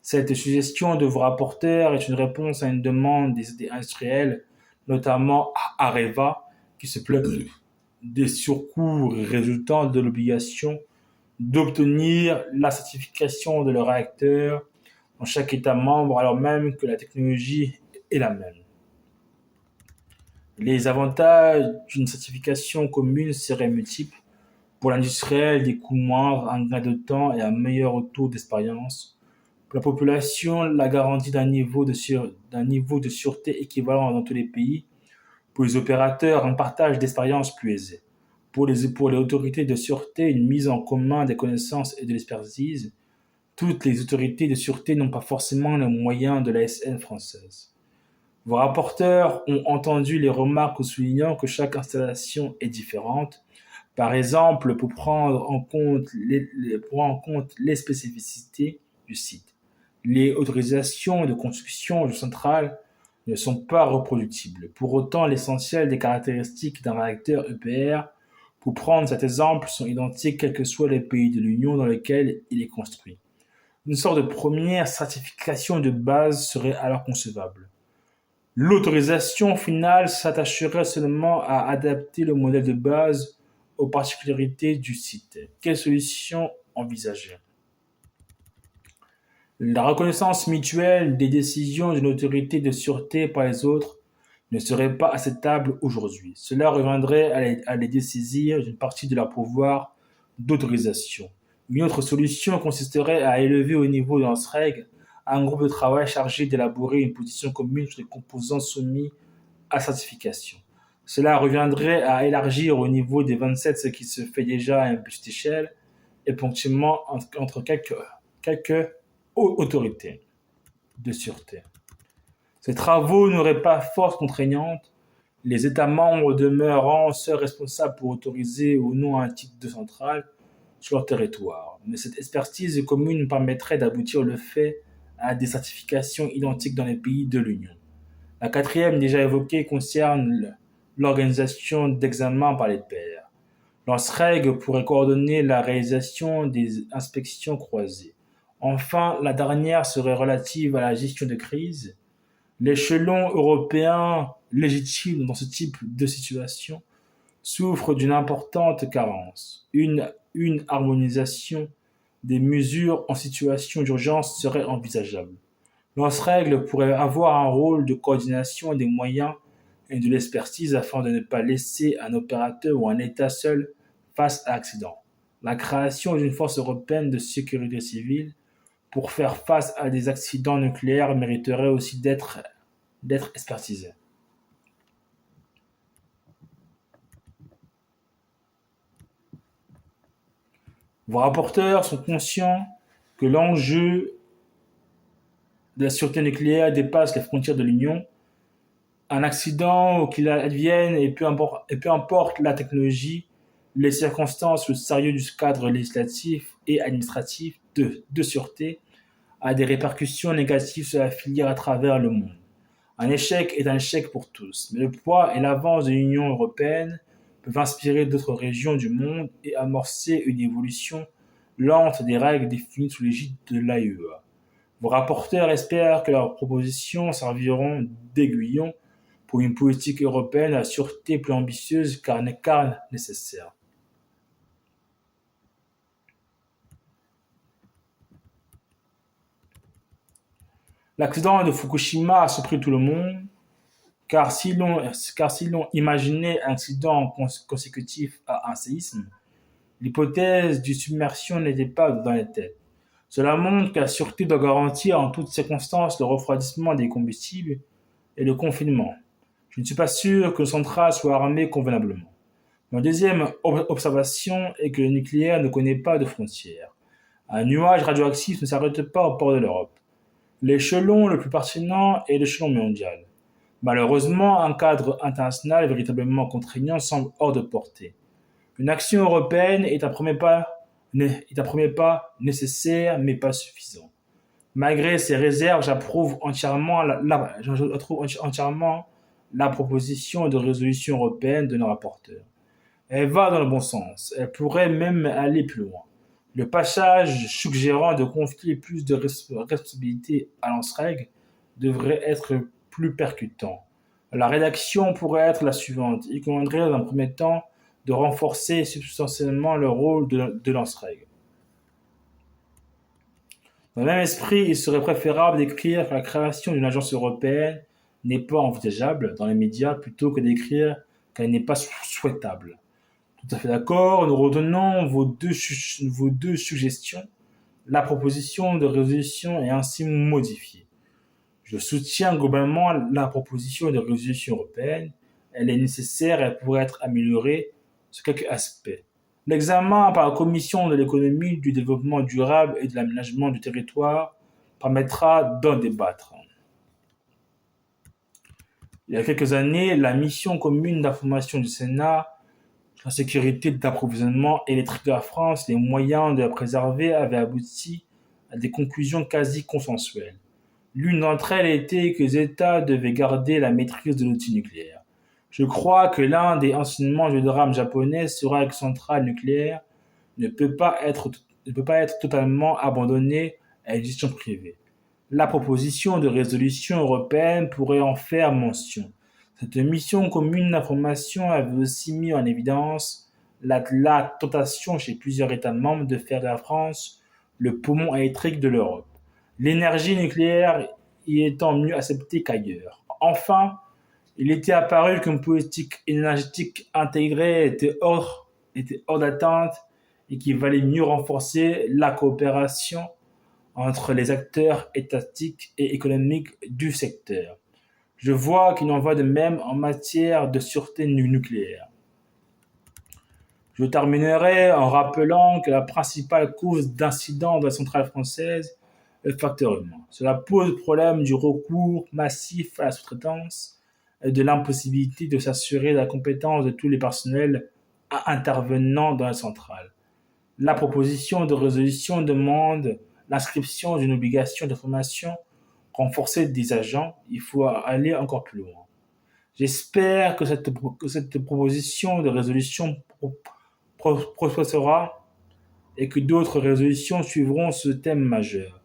Cette suggestion de vos rapporteurs est une réponse à une demande des industriels, notamment Areva, qui se plaignent des surcoûts résultant de l'obligation d'obtenir la certification de leur réacteur dans chaque État membre, alors même que la technologie est la même. Les avantages d'une certification commune seraient multiples. Pour l'industriel, des coûts moindres, un gain de temps et un meilleur retour d'expérience. Pour la population, la garantie d'un niveau de sûreté équivalent dans tous les pays. Pour les opérateurs, un partage d'expérience plus aisé. Pour les autorités de sûreté, une mise en commun des connaissances et de l'expertise. Toutes les autorités de sûreté n'ont pas forcément les moyens de l'ASN française. Vos rapporteurs ont entendu les remarques soulignant que chaque installation est différente. Par exemple, pour prendre en compte les spécificités du site. Les autorisations de construction de centrales ne sont pas reproductibles. Pour autant, l'essentiel des caractéristiques d'un réacteur EPR, pour prendre cet exemple, sont identiques quels que soient les pays de l'Union dans lesquels il est construit. Une sorte de première certification de base serait alors concevable. L'autorisation finale s'attacherait seulement à adapter le modèle de base aux particularités du site. Quelle solution envisager? La reconnaissance mutuelle des décisions d'une autorité de sûreté par les autres ne serait pas acceptable aujourd'hui. Cela reviendrait à les dessaisir d'une partie de leur pouvoir d'autorisation. Une autre solution consisterait à élever au niveau de l'ANSREG un groupe de travail chargé d'élaborer une position commune sur les composants soumis à certification. Cela reviendrait à élargir au niveau des 27 ce qui se fait déjà à une petite échelle et ponctuellement entre quelques autorités de sûreté. Ces travaux n'auraient pas force contraignante, les États membres demeurant seuls responsables pour autoriser ou non un type de centrale sur leur territoire. Mais cette expertise commune permettrait d'aboutir le fait à des certifications identiques dans les pays de l'Union. La quatrième, déjà évoquée, concerne l'organisation d'examens par les pairs. L'ANSREG pourrait coordonner la réalisation des inspections croisées. Enfin, la dernière serait relative à la gestion de crise. L'échelon européen légitime dans ce type de situation souffre d'une importante carence. Une harmonisation des mesures en situation d'urgence serait envisageable. L'ANSREG pourrait avoir un rôle de coordination des moyens et de l'expertise afin de ne pas laisser un opérateur ou un État seul face à l'accident. La création d'une force européenne de sécurité civile pour faire face à des accidents nucléaires mériterait aussi d'être expertisée. Vos rapporteurs sont conscients que l'enjeu de la sûreté nucléaire dépasse les frontières de l'Union. Un accident qu'il advienne, et peu importe la technologie, les circonstances, le sérieux du cadre législatif et administratif de sûreté a des répercussions négatives sur la filière à travers le monde. Un échec est un échec pour tous, mais le poids et l'avance de l'Union européenne peuvent inspirer d'autres régions du monde et amorcer une évolution lente des règles définies sous l'égide de l'AEA. Vos rapporteurs espèrent que leurs propositions serviront d'aiguillon pour une politique européenne à sûreté plus ambitieuse car nécessaire. L'accident de Fukushima a surpris tout le monde, car si l'on imaginait un accident consécutif à un séisme, l'hypothèse d'une submersion n'était pas dans les têtes. Cela montre que la sûreté doit garantir en toutes circonstances le refroidissement des combustibles et le confinement. Je ne suis pas sûr que nos centrales soient armées convenablement. Ma deuxième observation est que le nucléaire ne connaît pas de frontières. Un nuage radioactif ne s'arrête pas au port de l'Europe. L'échelon le plus pertinent est l'échelon mondial. Malheureusement, un cadre international véritablement contraignant semble hors de portée. Une action européenne est un premier pas nécessaire mais pas suffisant. Malgré ces réserves, j'approuve entièrement la proposition de résolution européenne de nos rapporteurs. Elle va dans le bon sens. Elle pourrait même aller plus loin. Le passage suggérant de confier plus de responsabilités à l'ANSREG devrait être plus percutant. La rédaction pourrait être la suivante. Il conviendrait dans un premier temps de renforcer substantiellement le rôle de l'ANSREG. Dans le même esprit, il serait préférable d'écrire que la création d'une agence européenne n'est pas envisageable dans les médias plutôt que d'écrire qu'elle n'est pas souhaitable. Tout à fait d'accord, nous retenons vos deux suggestions. La proposition de résolution est ainsi modifiée. Je soutiens globalement la proposition de résolution européenne. Elle est nécessaire et elle pourrait être améliorée sur quelques aspects. L'examen par la Commission de l'économie, du développement durable et de l'aménagement du territoire permettra d'en débattre. Il y a quelques années, la mission commune d'information du Sénat sur la sécurité d'approvisionnement électrique de la France, les moyens de la préserver avait abouti à des conclusions quasi consensuelles. L'une d'entre elles était que les États devaient garder la maîtrise de l'outil nucléaire. Je crois que l'un des enseignements du drame japonais sera que les centrales nucléaires ne peut pas être totalement abandonnées à une gestion privée. La proposition de résolution européenne pourrait en faire mention. Cette mission commune d'information avait aussi mis en évidence la tentation chez plusieurs États membres de faire de la France le poumon électrique de l'Europe, l'énergie nucléaire y étant mieux acceptée qu'ailleurs. Enfin, il était apparu qu'une politique énergétique intégrée était hors d'atteinte et qu'il valait mieux renforcer la coopération entre les acteurs étatiques et économiques du secteur. Je vois qu'il en va de même en matière de sûreté nucléaire. Je terminerai en rappelant que la principale cause d'incident de la centrale française est le facteur humain. Cela pose le problème du recours massif à la sous-traitance et de l'impossibilité de s'assurer de la compétence de tous les personnels intervenant dans la centrale. La proposition de résolution demande l'inscription d'une obligation de formation renforcée des agents. Il faut aller encore plus loin. J'espère que cette proposition de résolution prospérera et que d'autres résolutions suivront ce thème majeur.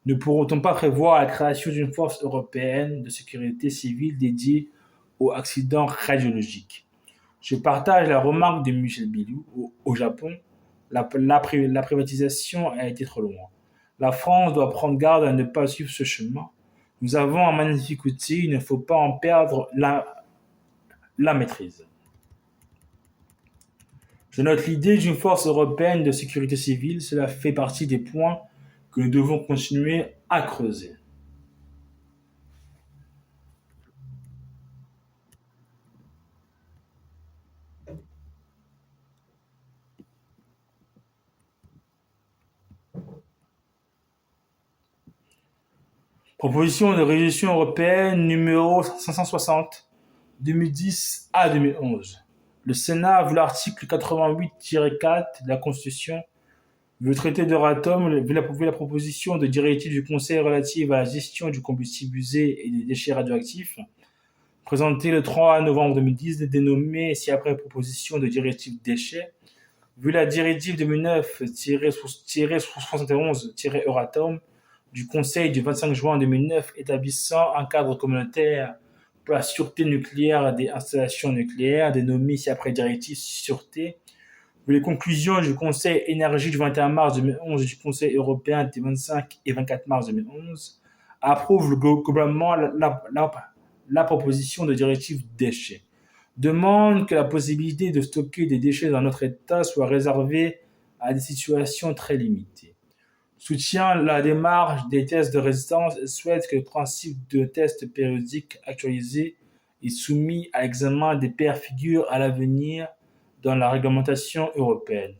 Ne pourront-on pas prévoir la création d'une force européenne de sécurité civile dédiée aux accidents radiologiques? Je partage la remarque de Michel Bilou. Au Japon, la privatisation a été trop loin. La France doit prendre garde à ne pas suivre ce chemin. Nous avons un magnifique outil, il ne faut pas en perdre la maîtrise. Je note l'idée d'une force européenne de sécurité civile, cela fait partie des points que nous devons continuer à creuser. Proposition de résolution européenne numéro 560, 2010 à 2011. Le Sénat, vu l'article 88-4 de la Constitution, vu le traité d'Euratom, vu la proposition de directive du Conseil relative à la gestion du combustible usé et des déchets radioactifs, présentée le 3 novembre 2010, dénommée ci-après proposition de directive déchets, vu la directive 2009-71-Euratom du Conseil du 25 juin 2009 établissant un cadre communautaire pour la sûreté nucléaire des installations nucléaires, dénommée ci-après directive sûreté, vu les conclusions du Conseil énergie du 21 mars 2011 et du Conseil européen des 25 et 24 mars 2011, approuve globalement la proposition de directive déchets, demande que la possibilité de stocker des déchets dans notre État soit réservée à des situations très limitées, soutient la démarche des tests de résistance et souhaite que le principe de test périodique actualisé et soumis à l'examen des pairs figure à l'avenir dans la réglementation européenne,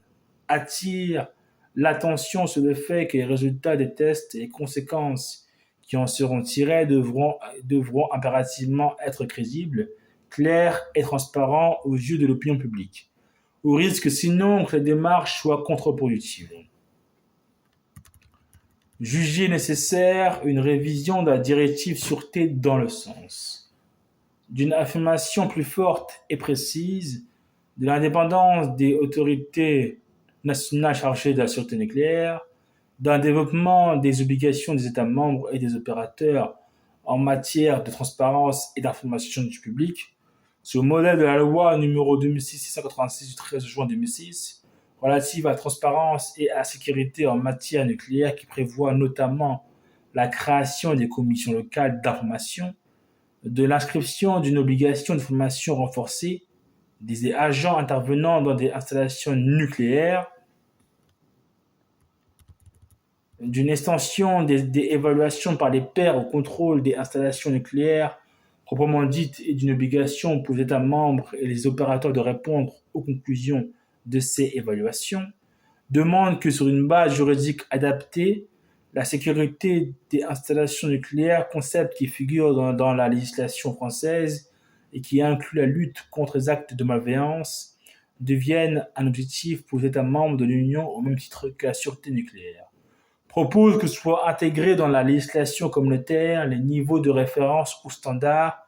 attire l'attention sur le fait que les résultats des tests et les conséquences qui en seront tirées devront impérativement être crédibles, clairs et transparents aux yeux de l'opinion publique, au risque sinon que la démarche soit contre-productive. Juger nécessaire une révision de la directive sûreté dans le sens d'une affirmation plus forte et précise de l'indépendance des autorités nationales chargées de la sûreté nucléaire, d'un développement des obligations des États membres et des opérateurs en matière de transparence et d'information du public, sur le modèle de la loi numéro 2006-686 du 13 juin 2006, relative à la transparence et à la sécurité en matière nucléaire, qui prévoit notamment la création des commissions locales d'information, de l'inscription d'une obligation de formation renforcée des agents intervenant dans des installations nucléaires, d'une extension des évaluations par les pairs au contrôle des installations nucléaires proprement dites et d'une obligation pour les États membres et les opérateurs de répondre aux conclusions de ces évaluations, demande que sur une base juridique adaptée, la sécurité des installations nucléaires, concept qui figure dans la législation française et qui inclut la lutte contre les actes de malveillance, devienne un objectif pour les États membres de l'Union au même titre que la sûreté nucléaire. Propose que soient intégrés dans la législation communautaire les niveaux de référence ou standards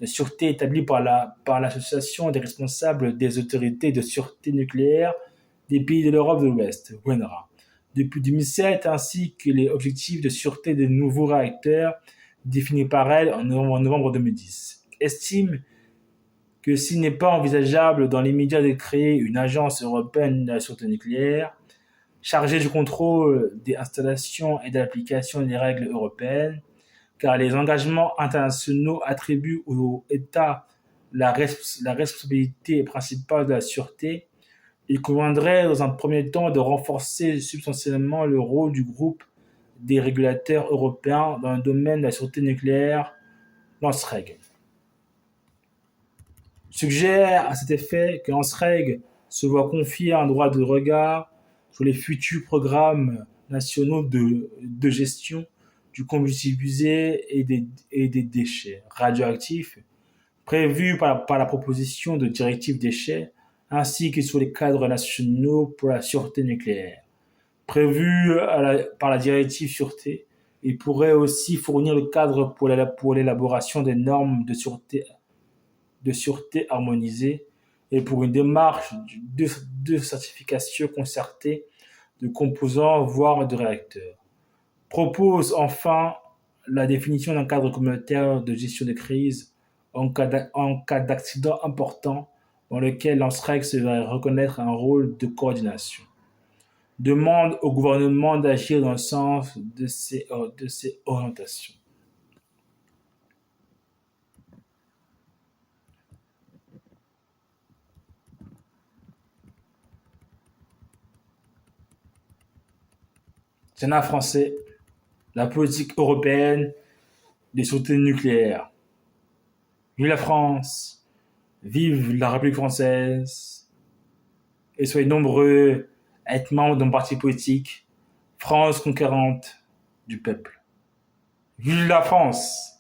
de sûreté établis par l'Association des responsables des autorités de sûreté nucléaire des pays de l'Europe de l'Ouest, WENRA, depuis 2007, ainsi que les objectifs de sûreté des nouveaux réacteurs définis par elle en novembre 2010. Estime que s'il n'est pas envisageable dans l'immédiat de créer une agence européenne de la sûreté nucléaire, chargée du contrôle des installations et de l'application des règles européennes, car les engagements internationaux attribuent aux États la responsabilité principale de la sûreté, il conviendrait dans un premier temps de renforcer substantiellement le rôle du groupe des régulateurs européens dans le domaine de la sûreté nucléaire, l'ANSREG. Suggère à cet effet que l'ANSREG se voit confier un droit de regard sur les futurs programmes nationaux de gestion du combustible usé et des déchets radioactifs prévus par la proposition de directive déchets, ainsi que sur les cadres nationaux pour la sûreté nucléaire. Prévus par la directive sûreté, il pourrait aussi fournir le cadre pour l'élaboration des normes de sûreté harmonisées et pour une démarche de certification concertée de composants, voire de réacteurs. Propose enfin la définition d'un cadre communautaire de gestion de crise en cas d'accident important dans lequel l'ANSREG se verrait reconnaître un rôle de coordination. Demande au gouvernement d'agir dans le sens de ces orientations. Sénat français, la politique européenne des sûretés nucléaires. Vive la France, vive la République française, et soyez nombreux à être membres d'un parti politique, France conquérante du peuple. Vive la France!